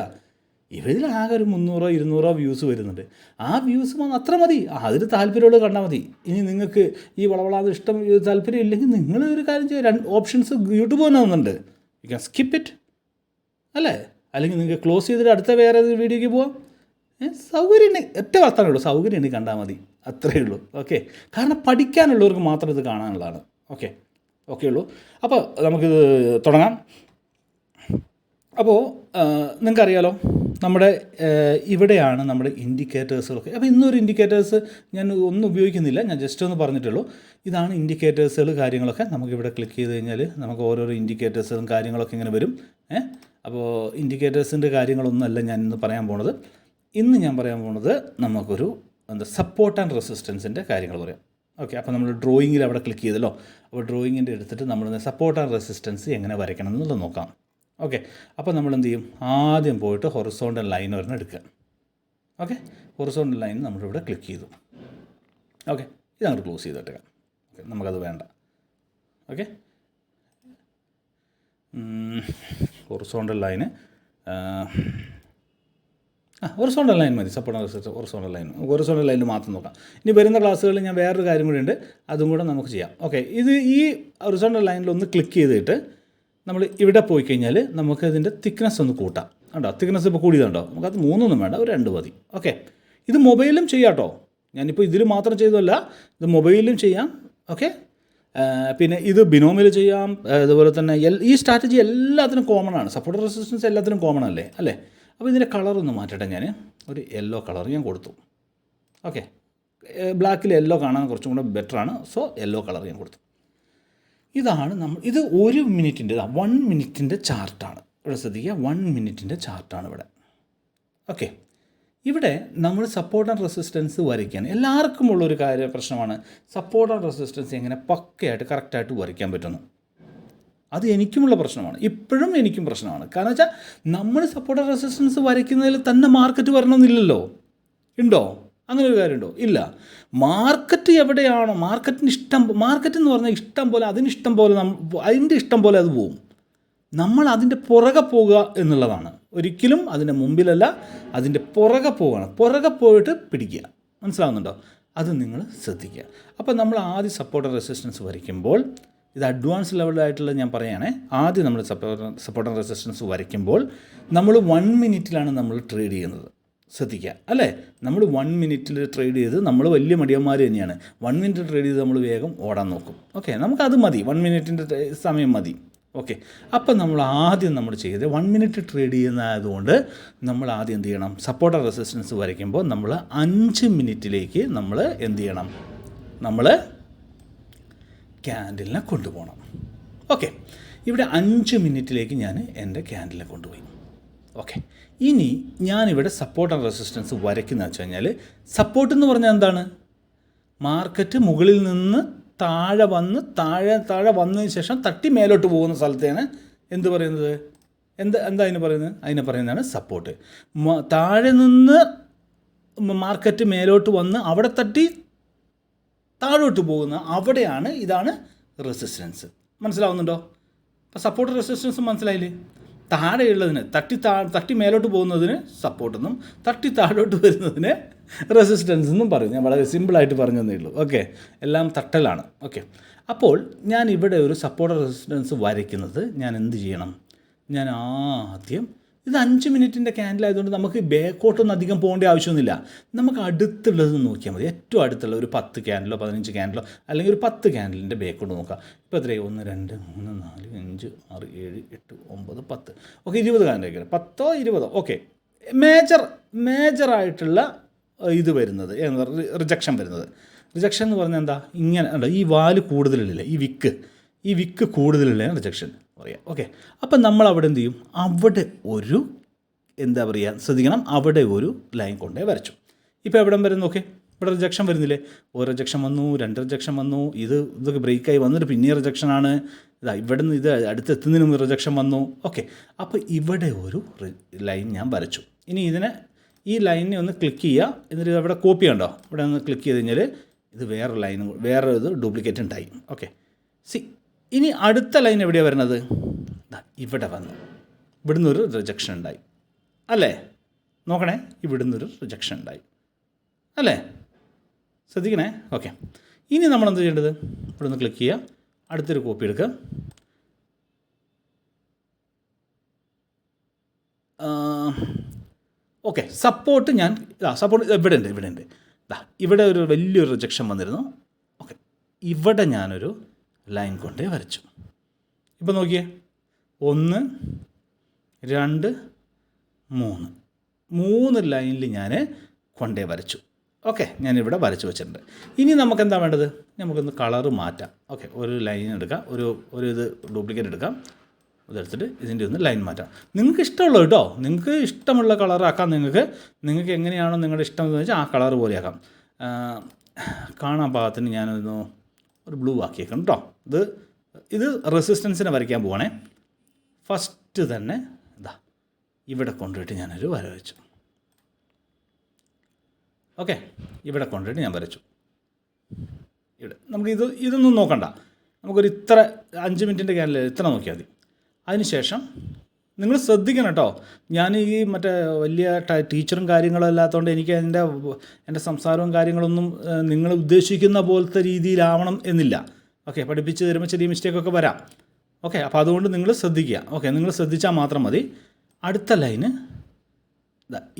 ഇവരിൽ ആകെ ഒരു 300-200 വ്യൂസ് വരുന്നുണ്ട്. ആ വ്യൂസ് അത്ര മതി. അതിൽ താല്പര്യമുള്ളത് കണ്ടാൽ മതി. ഇനി നിങ്ങൾക്ക് ഈ വളവളാതെ താല്പര്യം ഇല്ലെങ്കിൽ നിങ്ങൾ ഒരു കാര്യം ചെയ്യുക, 2 ഓപ്ഷൻസ് യൂട്യൂബ് തന്നെ തന്നുണ്ട്. യു ക്യാൻ സ്കിപ്പ് ഇറ്റ്, അല്ലേ? അല്ലെങ്കിൽ നിങ്ങൾക്ക് ക്ലോസ് ചെയ്തിട്ട് അടുത്ത വേറെ ഏതൊരു വീഡിയോയ്ക്ക് പോവാം. സൗകര്യം ഒറ്റ വർത്താനുള്ളൂ, സൗകര്യം ഉണ്ടെങ്കിൽ കണ്ടാൽ മതി, അത്രയേ ഉള്ളൂ. ഓക്കെ, കാരണം പഠിക്കാനുള്ളവർക്ക് മാത്രം ഇത് കാണാനുള്ളതാണ്. ഓക്കെ ഉള്ളൂ. അപ്പോൾ നമുക്കിത് തുടങ്ങാം. അപ്പോൾ നിങ്ങൾക്കറിയാലോ, നമ്മുടെ ഇവിടെയാണ് നമ്മുടെ ഇൻഡിക്കേറ്റേഴ്സുകളൊക്കെ. അപ്പോൾ ഇന്നൊരു ഇൻഡിക്കേറ്റേഴ്സ് ഞാൻ ഒന്നും ഉപയോഗിക്കുന്നില്ല, ഞാൻ ജസ്റ്റ് ഒന്ന് പറഞ്ഞിട്ടുള്ളൂ. ഇതാണ് ഇൻഡിക്കേറ്റേഴ്സുകൾ കാര്യങ്ങളൊക്കെ. നമുക്കിവിടെ ക്ലിക്ക് ചെയ്ത് കഴിഞ്ഞാൽ നമുക്ക് ഓരോരോ ഇൻഡിക്കേറ്റേഴ്സും കാര്യങ്ങളൊക്കെ ഇങ്ങനെ വരും. അപ്പോൾ ഇൻഡിക്കേറ്റേഴ്സിൻ്റെ കാര്യങ്ങളൊന്നുമല്ല ഞാൻ ഇന്ന് പറയാൻ പോണത്. ഇന്ന് ഞാൻ പറയാൻ പോണത് നമുക്കൊരു സപ്പോർട്ട് ആൻഡ് റെസിസ്റ്റൻസിൻ്റെ കാര്യങ്ങൾ പറയാം. ഓക്കെ, അപ്പോൾ നമ്മൾ ഡ്രോയിങ്ങിൽ അവിടെ ക്ലിക്ക് ചെയ്തല്ലോ. അപ്പോൾ ഡ്രോയിങ്ങിൻ്റെ എടുത്തിട്ട് നമ്മൾ സപ്പോർട്ട് ആൻഡ് റെസിസ്റ്റൻസ് എങ്ങനെ വരയ്ക്കണം എന്നുള്ളത് നോക്കാം. ഓക്കെ, അപ്പോൾ നമ്മൾ എന്ത് ചെയ്യും, ആദ്യം പോയിട്ട് ഹൊറിസോണ്ടൽ ലൈൻ ഒരെണ്ണം എടുക്കുക. ഓക്കെ, ഹൊറിസോണ്ടൽ ലൈൻ നമ്മളിവിടെ ക്ലിക്ക് ചെയ്തു. ഓക്കെ, ഇത് അങ്ങോട്ട് ക്ലോസ് ചെയ്തിട്ടേക്കാം. ഓക്കെ, നമുക്കത് വേണ്ട. Okay, horizontal line horizontal line മതി. സപ്പോർട്ട് ഹൊറിസോണ്ടൽ ലൈൻ മാത്രം നോക്കാം. ഇനി വരുന്ന ക്ലാസ്സുകളിൽ ഞാൻ വേറൊരു കാര്യം കൂടി ഉണ്ട്, അതും കൂടെ നമുക്ക് ചെയ്യാം. ഓക്കെ, ഈ ഹൊറിസോണ്ടൽ ലൈനിലൊന്ന് ക്ലിക്ക് ചെയ്തിട്ട് നമ്മൾ ഇവിടെ പോയി കഴിഞ്ഞാൽ നമുക്ക് ഇതിൻ്റെ തിക്നെസ് ഒന്ന് കൂട്ടാം. കണ്ടോ, തിക്നെസ് ഇപ്പോൾ കൂടിയതുണ്ടോ? നമുക്കത് 3 വേണ്ട, ഒരു 2 മതി. ഓക്കെ, ഇത് മൊബൈലും ചെയ്യാം കേട്ടോ. ഞാനിപ്പോൾ ഇതിൽ മാത്രം ചെയ്തതല്ല, ഇത് മൊബൈലിലും ചെയ്യാം. ഓക്കെ, പിന്നെ ഇത് ബിനോമിൽ ചെയ്യാം. അതുപോലെ തന്നെ ഈ സ്ട്രാറ്റജി എല്ലാത്തിനും കോമൺ ആണ്. സപ്പോർട്ട് റെസിസ്റ്റൻസ് എല്ലാത്തിനും കോമൺ അല്ലേ? അപ്പോൾ ഇതിൻ്റെ കളറൊന്ന് മാറ്റട്ടെ. ഞാൻ ഒരു യെല്ലോ കളർ ഞാൻ കൊടുത്തു. ഓക്കെ, ബ്ലാക്കിൽ യെല്ലോ കാണാൻ കുറച്ചും കൂടെ ബെറ്ററാണ്. സോ യെല്ലോ കളർ ഞാൻ കൊടുത്തു. ഇതാണ് ഇത് 1 മിനിറ്റിൻ്റെ 1 മിനിറ്റിൻ്റെ ചാർട്ടാണ്. ഇവിടെ ശ്രദ്ധിക്കുക, 1 മിനിറ്റിൻ്റെ ചാർട്ടാണ് ഇവിടെ. ഓക്കെ, ഇവിടെ നമ്മൾ സപ്പോർട്ട് ആൻഡ് റെസിസ്റ്റൻസ് വരയ്ക്കാൻ എല്ലാവർക്കും ഉള്ളൊരു പ്രശ്നമാണ് സപ്പോർട്ട് ആൻഡ് റെസിസ്റ്റൻസ് എങ്ങനെ പക്കയായിട്ട് കറക്റ്റായിട്ട് വരയ്ക്കാൻ പറ്റുന്നു. അത് എനിക്കുമുള്ള പ്രശ്നമാണ്, ഇപ്പോഴും എനിക്കും പ്രശ്നമാണ്. കാരണം വെച്ചാൽ നമ്മൾ സപ്പോർട്ട് ആൻഡ് റെസിസ്റ്റൻസ് വരയ്ക്കുന്നതിൽ തന്നെ മാർക്കറ്റ് വരണമെന്നില്ലല്ലോ. ഉണ്ടോ? അങ്ങനെ ഒരു കാര്യമുണ്ടോ? ഇല്ല. മാർക്കറ്റ് എവിടെയാണോ, മാർക്കറ്റ് എന്ന് പറഞ്ഞാൽ ഇഷ്ടം പോലെ, അതിൻ്റെ ഇഷ്ടം പോലെ അത് പോവും. നമ്മൾ അതിൻ്റെ പുറകെ പോകുക എന്നുള്ളതാണ്. ഒരിക്കലും അതിൻ്റെ മുമ്പിലല്ല, അതിൻ്റെ പുറകെ പോവുകയാണ്. പുറകെ പോയിട്ട് പിടിക്കുക. മനസ്സിലാവുന്നുണ്ടോ? അത് നിങ്ങൾ ശ്രദ്ധിക്കുക. അപ്പോൾ നമ്മൾ ആദ്യം സപ്പോർട്ട് റെസിസ്റ്റൻസ് വരയ്ക്കുമ്പോൾ, ഇത് അഡ്വാൻസ് ലെവലായിട്ടുള്ള ഞാൻ പറയുകയാണേ, ആദ്യം നമ്മൾ സപ്പോർട്ട് റെസിസ്റ്റൻസ് വരയ്ക്കുമ്പോൾ നമ്മൾ 1 മിനിറ്റിലാണ് നമ്മൾ ട്രേഡ് ചെയ്യുന്നത്. ശ്രദ്ധിക്കുക അല്ലേ? നമ്മൾ 1 മിനിറ്റിൽ ട്രേഡ് ചെയ്ത് നമ്മൾ വലിയ മടിയന്മാർ തന്നെയാണ്. 1 മിനിറ്റ് ട്രേഡ് ചെയ്ത് നമ്മൾ വേഗം ഓടാൻ നോക്കും. ഓക്കെ, നമുക്കത് മതി, 1 മിനിറ്റിൻ്റെ സമയം മതി. ഓക്കെ, അപ്പം നമ്മൾ ആദ്യം ചെയ്ത് 1 മിനിറ്റ് ട്രേഡ് ചെയ്യുന്നതായതുകൊണ്ട് നമ്മൾ ആദ്യം എന്ത് ചെയ്യണം? സപ്പോർട്ട് റെസിസ്റ്റൻസ് വരയ്ക്കുമ്പോൾ നമ്മൾ 5 മിനിറ്റിലേക്ക് നമ്മൾ എന്ത് ചെയ്യണം? നമ്മൾ ക്യാൻഡിലിനെ കൊണ്ടുപോകണം. ഓക്കെ, ഇവിടെ 5 മിനിറ്റിലേക്ക് ഞാൻ എൻ്റെ ക്യാൻഡിലിനെ കൊണ്ടുപോയി. ഓക്കെ, ഇനി ഞാനിവിടെ സപ്പോർട്ട് ആൻഡ് റെസിസ്റ്റൻസ് വരയ്ക്കുന്നത് വെച്ച് കഴിഞ്ഞാൽ, സപ്പോർട്ട് എന്ന് പറഞ്ഞാൽ എന്താണ്? മാർക്കറ്റ് മുകളിൽ നിന്ന് താഴെ വന്നതിന് ശേഷം തട്ടി മേലോട്ട് പോകുന്ന സ്ഥലത്തെയാണ് എന്ത് പറയുന്നത്? എന്താ അതിന് പറയുന്നത്? അതിനെ പറയുന്നതാണ് സപ്പോർട്ട്. താഴെ നിന്ന് മാർക്കറ്റ് മേലോട്ട് വന്ന് അവിടെ തട്ടി താഴോട്ട് പോകുന്ന ഇതാണ് റെസിസ്റ്റൻസ്. മനസ്സിലാവുന്നുണ്ടോ? അപ്പോൾ സപ്പോർട്ട് റെസിസ്റ്റൻസ് മനസ്സിലായില്ലേ? താഴെയുള്ളതിന് തട്ടി മേലോട്ട് പോകുന്നതിന് സപ്പോർട്ടെന്നും തട്ടി താഴോട്ട് വരുന്നതിന് റെസിസ്റ്റൻസ് എന്നും പറയും. ഞാൻ വളരെ സിമ്പിളായിട്ട് പറഞ്ഞു തന്നേ ഉള്ളൂ. ഓക്കെ, എല്ലാം തട്ടലാണ്. ഓക്കെ, അപ്പോൾ ഞാൻ ഇവിടെ ഒരു സപ്പോർട്ട് റെസിസ്റ്റൻസ് വരയ്ക്കുന്നത് ഞാൻ എന്ത് ചെയ്യണം? ഞാൻ ആദ്യം ഇത് 5 മിനിറ്റിൻ്റെ ക്യാൻഡിലായതുകൊണ്ട് നമുക്ക് ബാക്കോട്ടൊന്നും അധികം പോകേണ്ട ആവശ്യമൊന്നുമില്ല. നമുക്ക് അടുത്തുള്ളത് നോക്കിയാൽ മതി. ഏറ്റവും അടുത്തുള്ള ഒരു 10 ക്യാൻഡിലോ 15 ക്യാൻഡിലോ അല്ലെങ്കിൽ ഒരു 10 ക്യാൻഡിലിൻ്റെ ബാക്കോട്ട് നോക്കാം. ഇപ്പോൾ എത്രയായി? 1 2 3 4 5 6 7 8 9 10. ഓക്കെ, 20 ക്യാൻഡിലേക്ക് 10 20. ഓക്കെ, മേജറായിട്ടുള്ള ഇത് വരുന്നത് റിജക്ഷൻ വരുന്നത്. റിജക്ഷൻ എന്ന് പറഞ്ഞാൽ എന്താ? ഇങ്ങനെ ഉണ്ടോ, ഈ വാല് കൂടുതലില്ല, ഈ വിക്ക് കൂടുതലുള്ള റിജക്ഷൻ പറയാം. ഓക്കെ, അപ്പം നമ്മൾ അവിടെ എന്ത് ചെയ്യും? അവിടെ ഒരു ശ്രദ്ധിക്കണം, അവിടെ ഒരു ലൈൻ കൊണ്ടേ വരച്ചു. ഇപ്പോൾ എവിടം വരെ നോക്കേ? ഇവിടെ റിജക്ഷൻ വരുന്നില്ലേ? ഒരു റിജക്ഷൻ വന്നു, 2 റിജക്ഷൻ വന്നു, ഇതൊക്കെ ബ്രേക്കായി വന്നിട്ട് പിന്നെ റിജക്ഷനാണ്. ഇവിടെ നിന്ന് ഇത് അടുത്തെത്തുന്നതിനും റിജക്ഷൻ വന്നു. ഓക്കെ, അപ്പോൾ ഇവിടെ ഒരു ലൈൻ ഞാൻ വരച്ചു. ഇനി ഈ ലൈനിനെ ഒന്ന് ക്ലിക്ക് ചെയ്യുക, എന്നിട്ട് ഇവിടെ കോപ്പി ഉണ്ടോ? ഇവിടെ ഒന്ന് ക്ലിക്ക് ചെയ്ത് കഴിഞ്ഞാൽ ഇത് വേറെ ഇത് ഡ്യൂപ്ലിക്കേറ്റ് ഉണ്ടായി. ഓക്കെ, ഇനി അടുത്ത ലൈൻ എവിടെയാണ് വരുന്നത്? ഇവിടെ വന്നു, ഇവിടുന്ന് ഒരു റിജക്ഷൻ ഉണ്ടായി അല്ലേ? നോക്കണേ, ഇവിടുന്നൊരു റിജക്ഷൻ ഉണ്ടായി അല്ലേ? ശ്രദ്ധിക്കണേ. ഓക്കെ, ഇനി നമ്മളെന്ത് ചെയ്യേണ്ടത്? ഇവിടെ നിന്ന് ക്ലിക്ക് ചെയ്യുക, അടുത്തൊരു കോപ്പി എടുക്കുക. ഓക്കെ, സപ്പോർട്ട് ഇവിടെ ഉണ്ട്. ഇവിടെ ഒരു വലിയൊരു റിജക്ഷൻ വന്നിരുന്നു. ഓക്കെ, ഇവിടെ ഞാനൊരു ലൈൻ കൊണ്ടേ വരച്ചു. ഇപ്പോൾ നോക്കിയേ, 1 2 3 ലൈനിൽ ഞാൻ കൊണ്ടേ വരച്ചു. ഓക്കെ, ഞാനിവിടെ വരച്ച് വെച്ചിട്ടുണ്ട്. ഇനി നമുക്ക് എന്താ വേണ്ടത്? നമുക്കൊന്ന് കളറ് മാറ്റാം. ഓക്കെ, ഒരു ലൈൻ എടുക്കാം, ഒരു ഇത് ഡ്യൂപ്ലിക്കേറ്റ് എടുക്കാം, ഇതെടുത്തിട്ട് ഇതിൻ്റെ ഒന്ന് ലൈൻ മാറ്റാം. നിങ്ങൾക്ക് ഇഷ്ടമുള്ളത് കേട്ടോ, നിങ്ങൾക്ക് ഇഷ്ടമുള്ള കളറാക്കാം. നിങ്ങൾക്ക് എങ്ങനെയാണോ നിങ്ങളുടെ ഇഷ്ടം എന്ന് വെച്ചാൽ ആ കളർ പോലെയാക്കാം. കാണാൻ പാകത്തിന് ഞാനൊന്ന് ഒരു ബ്ലൂ ആക്കിയേക്കണം കേട്ടോ. ഇത് റെസിസ്റ്റൻസിനെ വരയ്ക്കാൻ പോവാണേ. ഫസ്റ്റ് തന്നെ ഇവിടെ കൊണ്ടുപോയിട്ട് ഞാനൊരു വര വെച്ചു. ഓക്കെ, ഇവിടെ കൊണ്ടുപോയിട്ട് ഞാൻ വരച്ചു. ഇവിടെ നമുക്ക് ഇതൊന്നും നോക്കണ്ട, നമുക്കൊരു 5 മിനിറ്റിൻ്റെ ക്യാനിൽ ഇത്ര നോക്കിയാൽ മതി. അതിനുശേഷം നിങ്ങൾ ശ്രദ്ധിക്കണം കേട്ടോ. ഞാൻ ഈ മറ്റേ വലിയ ടീച്ചറും കാര്യങ്ങളും അല്ലാത്തതുകൊണ്ട് എനിക്ക് എൻ്റെ സംസാരവും കാര്യങ്ങളൊന്നും നിങ്ങൾ ഉദ്ദേശിക്കുന്ന പോലത്തെ രീതിയിലാവണം എന്നില്ല. ഓക്കെ, പഠിപ്പിച്ച് തരുമ്പോൾ ചെറിയ മിസ്റ്റേക്കൊക്കെ വരാം. ഓക്കെ, അപ്പോൾ അതുകൊണ്ട് നിങ്ങൾ ശ്രദ്ധിക്കുക. ഓക്കെ, നിങ്ങൾ ശ്രദ്ധിച്ചാൽ മാത്രം മതി. അടുത്ത ലൈന്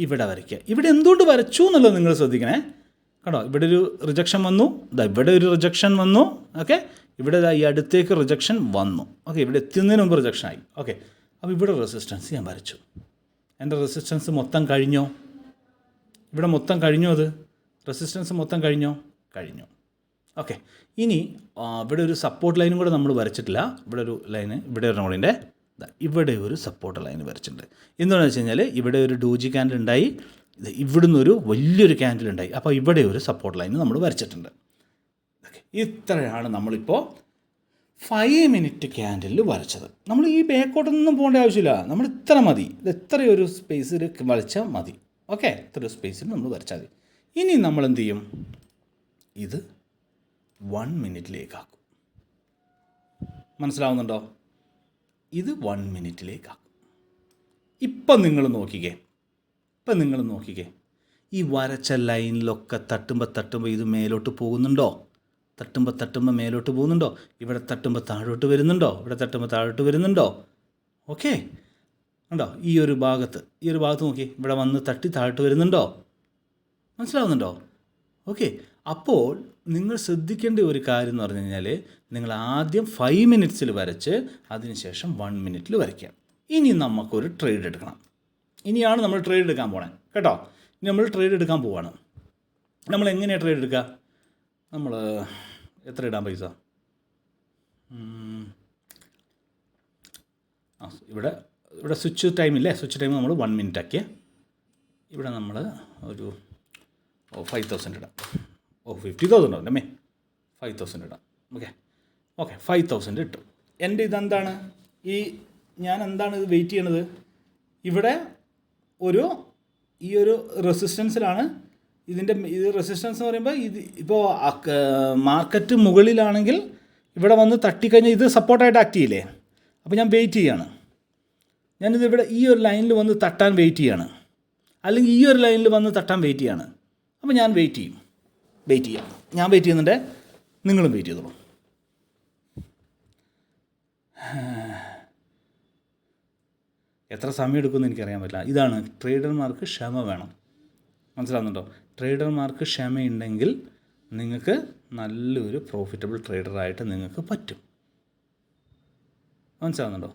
ഇവിടെ വരയ്ക്കുക. ഇവിടെ എന്തുകൊണ്ട് വരച്ചു എന്നുള്ളത് നിങ്ങൾ ശ്രദ്ധിക്കണേ കേട്ടോ. ഇവിടെ ഒരു റിജക്ഷൻ വന്നു, ഇവിടെ ഒരു റിജക്ഷൻ വന്നു. ഓക്കെ, ഇവിടെ ഈ അടുത്തേക്ക് റിജക്ഷൻ വന്നു. ഓക്കെ, ഇവിടെ എത്തുന്നതിന് മുമ്പ് റിജക്ഷനായി. ഓക്കെ, അപ്പോൾ ഇവിടെ റെസിസ്റ്റൻസ് ഞാൻ വരച്ചു. എൻ്റെ റെസിസ്റ്റൻസ് മൊത്തം കഴിഞ്ഞോ? ഇവിടെ മൊത്തം കഴിഞ്ഞോ? റെസിസ്റ്റൻസ് മൊത്തം കഴിഞ്ഞു. ഓക്കെ, ഇനി ഇവിടെ ഒരു സപ്പോർട്ട് ലൈനും കൂടെ നമ്മൾ വരച്ചിട്ടില്ല. ഇവിടെ ഒരു ലൈന് ഇവിടെ ഒരു നോടിൻ്റെ ഇവിടെ ഒരു സപ്പോർട്ട് ലൈൻ വരച്ചിട്ടുണ്ട്. എന്താണെന്ന് വെച്ച് കഴിഞ്ഞാൽ ഇവിടെ ഒരു ഡോജി ക്യാൻഡിൽ ഉണ്ടായി, ഇവിടുന്ന് ഒരു വലിയൊരു ക്യാൻഡിൽ ഉണ്ടായി. അപ്പോൾ ഇവിടെ ഒരു സപ്പോർട്ട് ലൈൻ നമ്മൾ വരച്ചിട്ടുണ്ട്. ഇത്രയാണ് നമ്മളിപ്പോൾ 5 മിനിറ്റ് ക്യാൻഡിൽ വരച്ചത്. നമ്മൾ ഈ ബാക്കോട്ടൊന്നും പോകേണ്ട ആവശ്യമില്ല, നമ്മൾ ഇത്ര മതി, ഇത് ഇത്രയൊരു സ്പേസിൽ വരച്ചാൽ മതി. ഓക്കെ, ഇത്രയൊരു സ്പേസിൽ നമ്മൾ വരച്ചാൽ മതി. ഇനി നമ്മൾ എന്ത് ചെയ്യും, ഇത് 1 മിനിറ്റിലേക്കാക്കും. മനസ്സിലാവുന്നുണ്ടോ? ഇത് 1 മിനിറ്റിലേക്കാക്കും. ഇപ്പം നിങ്ങൾ നോക്കിക്കേ, ഈ വരച്ച ലൈനിലൊക്കെ തട്ടുമ്പോൾ ഇത് മേലോട്ട് പോകുന്നുണ്ടോ? തട്ടുമ്പോൾ മേലോട്ട് പോകുന്നുണ്ടോ? ഇവിടെ തട്ടുമ്പോൾ താഴോട്ട് വരുന്നുണ്ടോ? ഇവിടെ തട്ടുമ്പോൾ താഴോട്ട് വരുന്നുണ്ടോ? ഓക്കെ, ഉണ്ടോ? ഈ ഒരു ഭാഗത്ത് നോക്കി, ഇവിടെ വന്ന് തട്ടി താഴോട്ട് വരുന്നുണ്ടോ? മനസ്സിലാവുന്നുണ്ടോ? ഓക്കെ, അപ്പോൾ നിങ്ങൾ ശ്രദ്ധിക്കേണ്ട ഒരു കാര്യം എന്ന് പറഞ്ഞു കഴിഞ്ഞാൽ, നിങ്ങൾ ആദ്യം 5 മിനിറ്റ്സിൽ വരച്ച് അതിനുശേഷം 1 മിനിറ്റിൽ വരയ്ക്കുക. ഇനി നമുക്കൊരു ട്രേഡ് എടുക്കണം. ഇനിയാണ് നമ്മൾ ട്രേഡ് എടുക്കാൻ പോണേ കേട്ടോ. ഇനി നമ്മൾ ട്രേഡ് എടുക്കാൻ പോവാണ്. നമ്മൾ എങ്ങനെയാണ് ട്രേഡ് എടുക്കുക? നമ്മൾ എത്ര ഇടാൻ പൈസ? ഇവിടെ സ്വിച്ച് ടൈമില്ലേ, സ്വിച്ച് ടൈം നമ്മൾ 1 മിനിറ്റ് ആക്കിയേ. ഇവിടെ നമ്മൾ ഒരു 5,000 ഇടാം. 50,000 ഉണ്ടാവും അമ്മേ, 5,000 ഇടാം. ഓക്കെ 5,000 ഇട്ടു. എൻ്റെ ഇതെന്താണ്, ഞാൻ എന്താണ് ഇത് വെയിറ്റ് ചെയ്യണത്? ഇവിടെ ഈ ഒരു റെസിസ്റ്റൻസിലാണ്. ഇത് റെസിസ്റ്റൻസ് എന്ന് പറയുമ്പോൾ ഇത് ഇപ്പോൾ മാർക്കറ്റ് മുകളിലാണെങ്കിൽ ഇവിടെ വന്ന് തട്ടിക്കഴിഞ്ഞാൽ ഇത് സപ്പോർട്ടായിട്ട് ആക്ട് ചെയ്യില്ലേ. അപ്പോൾ ഞാൻ വെയിറ്റ് ചെയ്യാണ്. ഞാനിത് ഇവിടെ ഈ ഒരു ലൈനിൽ വന്ന് തട്ടാൻ വെയിറ്റ് ചെയ്യാണ്, അല്ലെങ്കിൽ ഈ ഒരു ലൈനിൽ വന്ന് തട്ടാൻ വെയിറ്റ് ചെയ്യാണ്. അപ്പോൾ ഞാൻ വെയിറ്റ് ചെയ്യാം. ഞാൻ വെയിറ്റ് ചെയ്യുന്നുണ്ട്, നിങ്ങളും വെയിറ്റ് ചെയ്തോളൂ. എത്ര സമയം എടുക്കുമെന്ന് എനിക്കറിയാൻ പറ്റില്ല. ഇതാണ് ട്രേഡർമാർക്ക് ക്ഷമ വേണം. മനസ്സിലാവുന്നുണ്ടോ? ട്രേഡർമാർക്ക് ക്ഷമയുണ്ടെങ്കിൽ നിങ്ങൾക്ക് നല്ലൊരു പ്രോഫിറ്റബിൾ ട്രേഡറായിട്ട് നിങ്ങൾക്ക് പറ്റും. മനസ്സിലാവുന്നുണ്ടോ?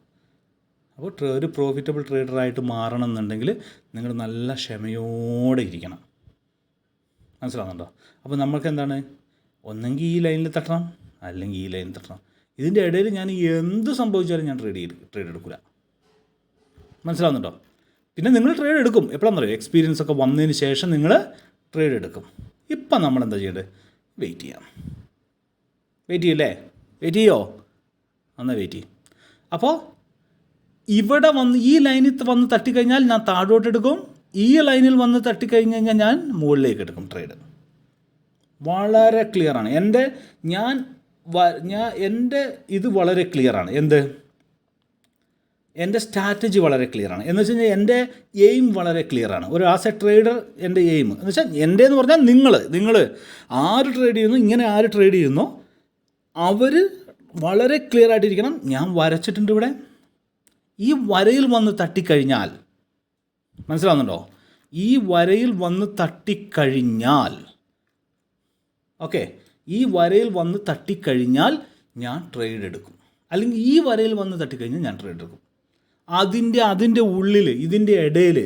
അപ്പോൾ ഒരു പ്രോഫിറ്റബിൾ ട്രേഡറായിട്ട് മാറണം എന്നുണ്ടെങ്കിൽ നിങ്ങൾ നല്ല ക്ഷമയോടെ ഇരിക്കണം. മനസ്സിലാവുന്നുണ്ടോ? അപ്പോൾ നമ്മൾക്ക് എന്താണ്, ഒന്നെങ്കിൽ ഈ ലൈനിൽ തട്ടണം, അല്ലെങ്കിൽ ഈ ലൈനിൽ തട്ടണം. ഇതിൻ്റെ ഇടയിൽ ഞാൻ എന്ത് സംഭവിച്ചാലും ഞാൻ ട്രേഡ് എടുക്കില്ല. മനസ്സിലാവുന്നുണ്ടോ? പിന്നെ നിങ്ങൾ ട്രേഡ് എടുക്കും എപ്പോഴാണെന്ന് അറിയോ? എക്സ്പീരിയൻസ് ഒക്കെ വന്നതിന് ശേഷം നിങ്ങൾ ട്രേഡ് എടുക്കും. ഇപ്പം നമ്മൾ എന്താ ചെയ്യേണ്ടത്? വെയിറ്റ് ചെയ്യില്ലേ? വെയിറ്റ് ചെയ്യോ? എന്നാൽ വെയിറ്റ് ചെയ്യും. അപ്പോൾ ഇവിടെ വന്ന് ഈ ലൈനിൽ വന്ന് തട്ടിക്കഴിഞ്ഞാൽ ഞാൻ താഴോട്ട് എടുക്കും, ഈ ലൈനിൽ വന്ന് തട്ടിക്കഴിഞ്ഞ് കഴിഞ്ഞാൽ ഞാൻ മുകളിലേക്ക് എടുക്കും ട്രേഡ്. വളരെ ക്ലിയറാണ്. എൻ്റെ ഇത് വളരെ ക്ലിയറാണ്. എൻ്റെ സ്ട്രാറ്റജി വളരെ ക്ലിയറാണ്. എന്ന് വെച്ച് കഴിഞ്ഞാൽ എൻ്റെ എയിം വളരെ ക്ലിയറാണ്. ഒരു ആസ് എ ട്രേഡർ എൻ്റെ എയിം എന്ന് വെച്ചാൽ എൻ്റെ എന്ന് പറഞ്ഞാൽ നിങ്ങൾ ആര് ട്രേഡ് ചെയ്യുന്നു, ഇങ്ങനെ ആര് ട്രേഡ് ചെയ്യുന്നു അവർ വളരെ ക്ലിയർ ആയിട്ടിരിക്കണം. ഞാൻ വരച്ചിട്ടുണ്ട് ഇവിടെ. ഈ വരയിൽ വന്ന് തട്ടിക്കഴിഞ്ഞാൽ, മനസ്സിലാവുന്നുണ്ടോ? ഈ വരയിൽ വന്ന് തട്ടിക്കഴിഞ്ഞാൽ, ഓക്കെ, ഈ വരയിൽ വന്ന് തട്ടിക്കഴിഞ്ഞാൽ ഞാൻ ട്രേഡ് എടുക്കും, അല്ലെങ്കിൽ ഈ വരയിൽ വന്ന് തട്ടിക്കഴിഞ്ഞാൽ ഞാൻ ട്രേഡ് എടുക്കും. അതിൻ്റെ ഉള്ളിൽ, ഇതിൻ്റെ ഇടയിൽ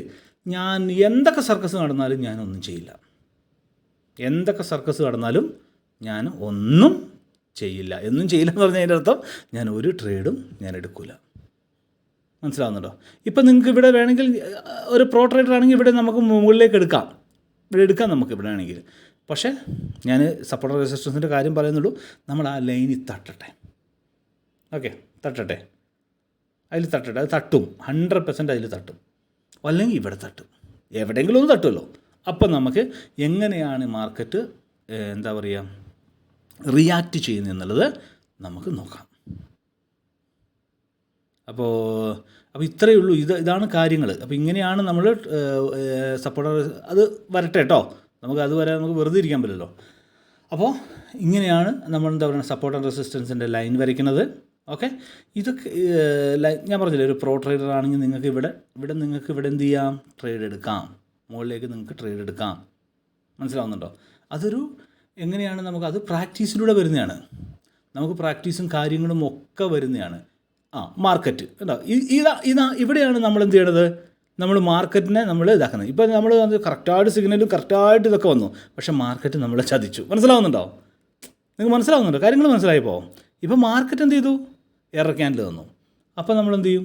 ഞാൻ എന്തൊക്കെ സർക്കസ് നടന്നാലും ഞാനൊന്നും ചെയ്യില്ല. എന്തൊക്കെ സർക്കസ് നടന്നാലും ഞാൻ ഒന്നും ചെയ്യില്ല. എന്നും ചെയ്യില്ല എന്ന് പറഞ്ഞതിൻ്റെ അർത്ഥം ഞാൻ ഒരു ട്രേഡും ഞാൻ എടുക്കില്ല. മനസ്സിലാവുന്നുണ്ടോ? ഇപ്പം നിങ്ങൾക്ക് ഇവിടെ വേണമെങ്കിൽ ഒരു പ്രോ ട്രേഡർ ആണെങ്കിൽ ഇവിടെ നമുക്ക് മുകളിലേക്ക് എടുക്കാം, നമുക്ക് ഇവിടെ ആണെങ്കിൽ. പക്ഷേ ഞാൻ സപ്പോർട്ട് റെസിസ്റ്റൻസിൻ്റെ കാര്യം പറയുന്നുള്ളൂ. നമ്മൾ ആ ലൈനിൽ തട്ടട്ടെ. ഓക്കെ, തട്ടട്ടെ, അതിൽ തട്ടട്ടെ. അത് തട്ടും, 100% അതിൽ തട്ടും, അല്ലെങ്കിൽ ഇവിടെ തട്ടും, എവിടെയെങ്കിലും ഒന്ന് തട്ടുമല്ലോ. അപ്പം നമുക്ക് എങ്ങനെയാണ് മാർക്കറ്റ് എന്താ പറയുക റിയാക്റ്റ് ചെയ്യുന്നതെന്നുള്ളത് നമുക്ക് നോക്കാം. അപ്പോൾ ഇത്രയേ ഉള്ളൂ. ഇതാണ് കാര്യങ്ങൾ. അപ്പോൾ ഇങ്ങനെയാണ് നമ്മൾ സപ്പോർട്ടർ. അത് വരട്ടെ കേട്ടോ, നമുക്ക് അതുവരെ നമുക്ക് വെറുതെ ഇരിക്കാൻ പറ്റില്ലല്ലോ. അപ്പോൾ ഇങ്ങനെയാണ് നമ്മൾ എന്താ പറയുക സപ്പോർട്ട് ആൻഡ് റെസിസ്റ്റൻസിൻ്റെ ലൈൻ വരയ്ക്കുന്നത്. ഓക്കെ, ഇതൊക്കെ ഞാൻ പറഞ്ഞില്ലേ, ഒരു പ്രോ ട്രേഡർ ആണെങ്കിൽ നിങ്ങൾക്ക് ഇവിടെ എന്ത് ചെയ്യാം, ട്രേഡ് എടുക്കാം, മുകളിലേക്ക് നിങ്ങൾക്ക് ട്രേഡ് എടുക്കാം. മനസ്സിലാവുന്നുണ്ടോ? അതൊരു എങ്ങനെയാണ് നമുക്കത് പ്രാക്ടീസിലൂടെ വരുന്നതാണ്. നമുക്ക് പ്രാക്ടീസും കാര്യങ്ങളും ഒക്കെ വരുന്നതാണ്. മാർക്കറ്റ് കേട്ടോ, ഇവിടെയാണ് നമ്മൾ എന്ത് ചെയ്യണത്, നമ്മൾ മാർക്കറ്റിനെ നമ്മൾ ഇതാക്കുന്നത്. ഇപ്പോൾ നമ്മൾ കറക്റ്റായിട്ട് സിഗ്നലും കറക്റ്റായിട്ട് ഇതൊക്കെ വന്നു, പക്ഷേ മാർക്കറ്റ് നമ്മളെ ചതിച്ചു. മനസ്സിലാവുന്നുണ്ടോ? നിങ്ങൾക്ക് മനസ്സിലാവുന്നുണ്ടോ? കാര്യങ്ങൾ മനസ്സിലായപ്പോൾ ഇപ്പോൾ മാർക്കറ്റ് എന്ത് ചെയ്തു, എറർ ക്യാൻഡിൽ തന്നു. അപ്പോൾ നമ്മൾ എന്ത് ചെയ്യും,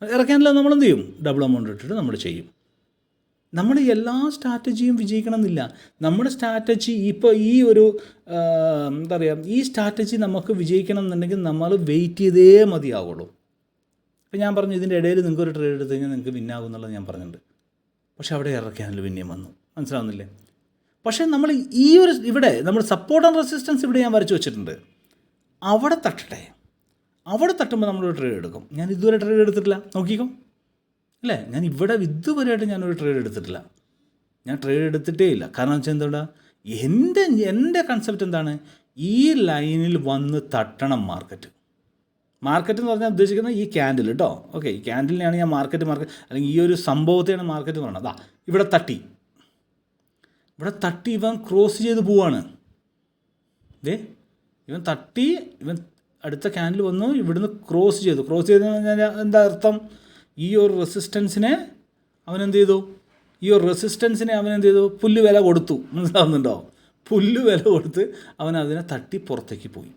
ഇറക്കാനില്ല നമ്മൾ എന്ത് ചെയ്യും, ഡബിൾ എമൗണ്ട് ഇട്ടിട്ട് നമ്മൾ ചെയ്യും. നമ്മുടെ എല്ലാ സ്ട്രാറ്റജിയും വിജയിക്കണം എന്നില്ല. നമ്മുടെ സ്ട്രാറ്റജി ഇപ്പോൾ ഈ ഒരു എന്താ പറയുക, ഈ സ്ട്രാറ്റജി നമുക്ക് വിജയിക്കണം എന്നുണ്ടെങ്കിൽ നമ്മൾ വെയിറ്റ് ചെയ്തേ മതിയാവുള്ളൂ. ഇപ്പോൾ ഞാൻ പറഞ്ഞു ഇതിൻ്റെ ഇടയിൽ നിങ്ങൾക്ക് ഒരു ട്രേഡ് എടുത്ത് കഴിഞ്ഞാൽ നിങ്ങൾക്ക് വിന്നാകും എന്നുള്ളത് ഞാൻ പറഞ്ഞിട്ടുണ്ട്. പക്ഷേ അവിടെ ഇറക്കാനില്ല പിന്നെയും വന്നു, മനസ്സിലാവുന്നില്ലേ? പക്ഷേ നമ്മൾ ഈ ഒരു ഇവിടെ നമ്മൾ സപ്പോർട്ട് ആൻഡ് റെസിസ്റ്റൻസ് ഇവിടെ ഞാൻ വരച്ച് വെച്ചിട്ടുണ്ട്. അവിടെ തട്ടട്ടെ, അവിടെ തട്ടുമ്പോൾ നമ്മളൊരു ട്രേഡ് എടുക്കും. ഞാൻ ഇതുവരെ ട്രേഡ് എടുത്തിട്ടില്ല, നോക്കിക്കോ അല്ലേ. ഞാൻ ഇവിടെ ഇതുവരെയായിട്ട് ഞാനൊരു ട്രേഡ് എടുത്തിട്ടില്ല. ഞാൻ ട്രേഡ് എടുത്തിട്ടേ ഇല്ല. കാരണം വെച്ചാൽ എന്തുകൊണ്ടാ, എൻ്റെ കൺസെപ്റ്റ് എന്താണ്, ഈ ലൈനിൽ വന്ന് തട്ടണം മാർക്കറ്റ് എന്ന് പറഞ്ഞാൽ ഉദ്ദേശിക്കുന്നത് ഈ ക്യാൻഡിൽ കേട്ടോ. ഓക്കെ, ഈ ക്യാൻഡിലിനെയാണ് ഞാൻ മാർക്കറ്റ് അല്ലെങ്കിൽ ഈ ഒരു സംഭവത്തെയാണ് മാർക്കറ്റ് എന്ന് പറയുന്നത്. ഇവിടെ തട്ടി ഇവൻ ക്രോസ് ചെയ്ത് പോവാണ്. ഇവൻ തട്ടി, ഇവൻ അടുത്ത ക്യാൻഡിൽ വന്നു, ഇവിടുന്ന് ക്രോസ് ചെയ്തു കഴിഞ്ഞാൽ എന്താ അർത്ഥം, ഈ ഒരു റെസിസ്റ്റൻസിനെ അവനെന്ത് ചെയ്തു, പുല്ല് വില കൊടുത്തു, മനസ്സിലാവുന്നുണ്ടോ? പുല്ല് വില കൊടുത്ത് അവൻ അതിനെ തട്ടി പുറത്തേക്ക് പോയി.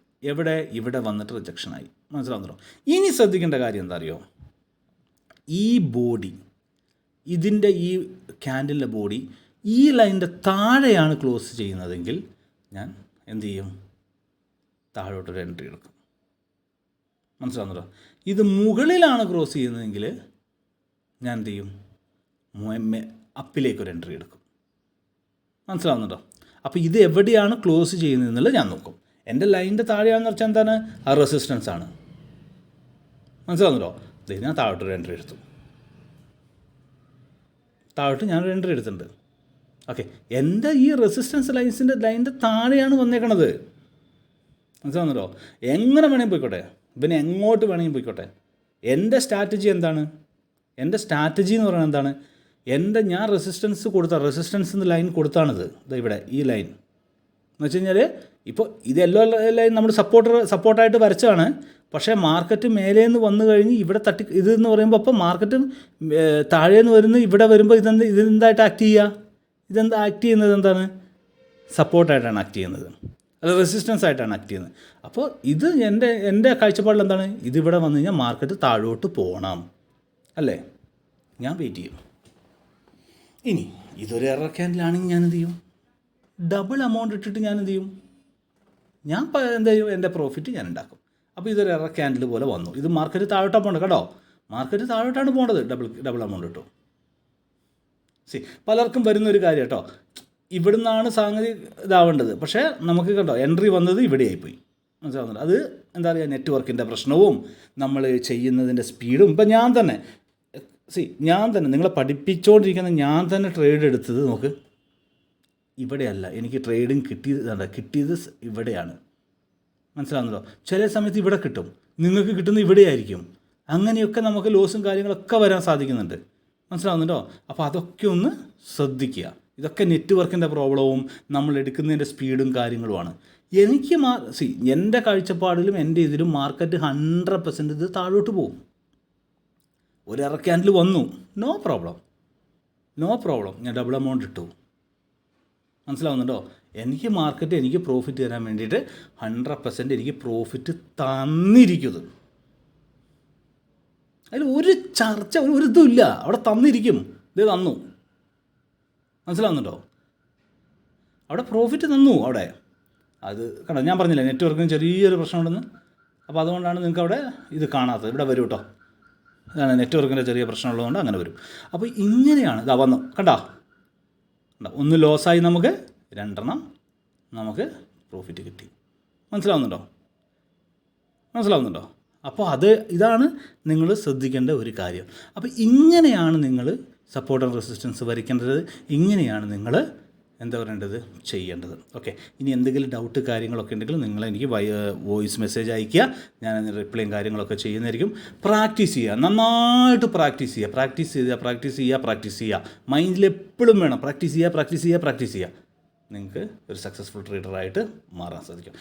ഇവിടെ വന്നിട്ട് റിജക്ഷനായി, മനസ്സിലാവുന്നുണ്ടോ? ഇനി ശ്രദ്ധിക്കേണ്ട കാര്യം എന്താ അറിയോ, ഈ ബോഡി, ഇതിൻ്റെ ഈ ക്യാൻഡിലിൻ്റെ ബോഡി ഈ ലൈനിൻ്റെ താഴെയാണ് ക്ലോസ് ചെയ്യുന്നതെങ്കിൽ ഞാൻ എന്ത് ചെയ്യും, താഴോട്ടൊരു എൻട്രി എടുക്കും, മനസ്സിലാവുന്നുണ്ടോ? ഇത് മുകളിലാണ് ക്രോസ് ചെയ്യുന്നതെങ്കിൽ ഞാൻ എന്ത് ചെയ്യും, അപ്പിലേക്കൊരു എൻട്രി എടുക്കും, മനസ്സിലാവുന്നുണ്ടോ? അപ്പോൾ ഇത് എവിടെയാണ് ക്ലോസ് ചെയ്യുന്നതെന്നുള്ളത് ഞാൻ നോക്കും. എൻ്റെ ലൈനിൻ്റെ താഴെയാണെന്ന് വെച്ചാൽ എന്താണ്, ആ റെസിസ്റ്റൻസ് ആണ്, മനസ്സിലാവുന്നുണ്ടോ? ഞാൻ താഴോട്ടൊരു എൻട്രി എടുത്തു, ഞാനൊരു എൻട്രി എടുത്തിട്ടുണ്ട്. ഓക്കെ, എൻ്റെ ഈ റെസിസ്റ്റൻസ് ലൈനിൻ്റെ താഴെയാണ് വന്നേക്കണത്, മനസ്സിലാവുന്നുണ്ടോ? എങ്ങനെ വേണമെങ്കിൽ പോയിക്കോട്ടെ, പിന്നെ എങ്ങോട്ട് വേണമെങ്കിൽ പോയിക്കോട്ടെ. എൻ്റെ സ്ട്രാറ്റജി എന്താണ്, എൻ്റെ സ്ട്രാറ്റജി എന്ന് പറയുന്നത് എന്താണ്, ഞാൻ റെസിസ്റ്റൻസ് ലൈൻ കൊടുത്താണിത്. ഇവിടെ ഈ ലൈൻ എന്ന് വെച്ച് കഴിഞ്ഞാൽ ഇപ്പോൾ ഇതെല്ലോ ലൈൻ നമ്മൾ സപ്പോർട്ടായിട്ട് വരച്ചാണ്. പക്ഷേ മാർക്കറ്റ് മേലേന്ന് വന്നു കഴിഞ്ഞ് ഇവിടെ ഇതെന്ന് പറയുമ്പോൾ അപ്പോൾ മാർക്കറ്റ് താഴേന്ന് വരുന്ന ഇവിടെ വരുമ്പോൾ ഇതെന്തായിട്ട് ആക്ട് ചെയ്യുന്നത് എന്താണ്, സപ്പോർട്ടായിട്ടാണ് ആക്ട് ചെയ്യുന്നത്, അത് റെസിസ്റ്റൻസ് ആയിട്ടാണ് ആക്ട് ചെയ്യുന്നത്. അപ്പോൾ ഇത് എൻ്റെ കാഴ്ചപ്പാടിൽ എന്താണ്, ഇതിവിടെ വന്നു കഴിഞ്ഞാൽ മാർക്കറ്റ് താഴോട്ട് പോകണം അല്ലേ, ഞാൻ വെയിറ്റ് ചെയ്യും. ഇനി ഇതൊരു എറർ ക്യാൻഡിലാണെങ്കിൽ ഞാൻ എന്ത് ചെയ്യും, ഡബിൾ എമൗണ്ട് ഇട്ടിട്ട് ഞാൻ എന്ത് ചെയ്യും, ഞാൻ എന്ത് ചെയ്യും, എൻ്റെ പ്രോഫിറ്റ് ഞാൻ ഉണ്ടാക്കും. അപ്പോൾ ഇതൊരു എറർ ക്യാൻഡിൽ പോലെ വന്നു. ഇത് മാർക്കറ്റ് താഴോട്ടാണ് പോകേണ്ടത് കേട്ടോ, മാർക്കറ്റ് താഴോട്ടാണ് പോകേണ്ടത്. ഡബിൾ എമൗണ്ട് ഇട്ടു. പലർക്കും വരുന്നൊരു കാര്യം കേട്ടോ, ഇവിടുന്നാണ് സംഗതി ഇതാവേണ്ടത്. പക്ഷേ നമുക്ക് കേട്ടോ എൻട്രി വന്നത് ഇവിടെയായിപ്പോയി, മനസ്സിലാവുന്നുണ്ട്. അത് എന്താ പറയുക, നെറ്റ്വർക്കിൻ്റെ പ്രശ്നവും നമ്മൾ ചെയ്യുന്നതിൻ്റെ സ്പീഡും. ഇപ്പം ഞാൻ തന്നെ നിങ്ങളെ പഠിപ്പിച്ചുകൊണ്ടിരിക്കുന്ന ഞാൻ തന്നെ ട്രേഡ് എടുത്തത് നോക്ക്, ഇവിടെയല്ല എനിക്ക് ട്രേഡിങ് കിട്ടിയത് ഇവിടെയാണ്, മനസ്സിലാവുന്നുണ്ടോ? ചില സമയത്ത് ഇവിടെ കിട്ടും, നിങ്ങൾക്ക് കിട്ടുന്നത് ഇവിടെയായിരിക്കും. അങ്ങനെയൊക്കെ നമുക്ക് ലോസും കാര്യങ്ങളൊക്കെ വരാൻ സാധിക്കുന്നുണ്ട്, മനസ്സിലാവുന്നുണ്ടോ? അപ്പോൾ അതൊക്കെ ഒന്ന് ശ്രദ്ധിക്കുക. ഇതൊക്കെ നെറ്റ്വർക്കിൻ്റെ പ്രോബ്ലവും നമ്മൾ എടുക്കുന്നതിൻ്റെ സ്പീഡും കാര്യങ്ങളുമാണ്. എനിക്ക് എൻ്റെ കാഴ്ചപ്പാടിലും എൻ്റെ ഇതിലും മാർക്കറ്റ് 100% ഇത് താഴോട്ട് പോകും. ഒരു എറർ ക്യാൻഡിൽ വന്നു, നോ പ്രോബ്ലം, ഞാൻ ഡബിൾ എമൗണ്ട് ഇട്ടു, മനസ്സിലാവുന്നുണ്ടോ? എനിക്ക് പ്രോഫിറ്റ് തരാൻ വേണ്ടിയിട്ട് 100% എനിക്ക് പ്രോഫിറ്റ് തന്നിരിക്കുന്നത്. അതിൽ ഒരു ചർച്ച ഒരു ഇതുമില്ല, അവിടെ തന്നിരിക്കും, ഇത് തന്നു, മനസ്സിലാവുന്നുണ്ടോ? അവിടെ പ്രോഫിറ്റ് തന്നു. അവിടെ അത് കണ്ടോ, ഞാൻ പറഞ്ഞില്ലേ നെറ്റ്വർക്കിന് ചെറിയൊരു പ്രശ്നമുണ്ടെന്ന്. അപ്പോൾ അതുകൊണ്ടാണ് നിങ്ങൾക്ക് അവിടെ ഇത് കാണാത്തത്. ഇവിടെ വരും കേട്ടോ, അതാണ് നെറ്റ്വർക്കിൻ്റെ ചെറിയ പ്രശ്നമുള്ളതുകൊണ്ട് അങ്ങനെ വരും. അപ്പോൾ ഇങ്ങനെയാണ് ഇതാ വന്നു, കണ്ടോ, ഒന്ന് ലോസായി, നമുക്ക് 2 നമുക്ക് പ്രോഫിറ്റ് കിട്ടി, മനസ്സിലാവുന്നുണ്ടോ? അപ്പോൾ ഇതാണ് നിങ്ങൾ ശ്രദ്ധിക്കേണ്ട ഒരു കാര്യം. അപ്പോൾ ഇങ്ങനെയാണ് നിങ്ങൾ സപ്പോർട്ട് ആൻഡ് റെസിസ്റ്റൻസ് വരയ്ക്കേണ്ടത്, ഇങ്ങനെയാണ് നിങ്ങൾ എന്താ പറയേണ്ടത്, ചെയ്യേണ്ടത്. ഓക്കെ, ഇനി എന്തെങ്കിലും ഡൗട്ട് കാര്യങ്ങളൊക്കെ ഉണ്ടെങ്കിൽ നിങ്ങൾ എനിക്ക് വോയിസ് മെസ്സേജ് അയയ്ക്കുക, ഞാൻ അതിന് റിപ്ലൈയും കാര്യങ്ങളൊക്കെ ചെയ്യുന്നതായിരിക്കും. പ്രാക്ടീസ് ചെയ്യുക, നന്നായിട്ട് പ്രാക്ടീസ് ചെയ്യുക. മൈൻഡിൽ എപ്പോഴും വേണം പ്രാക്ടീസ് ചെയ്യുക. നിങ്ങൾക്ക് ഒരു സക്സസ്ഫുൾ ട്രേഡറായിട്ട് മാറാൻ സാധിക്കും.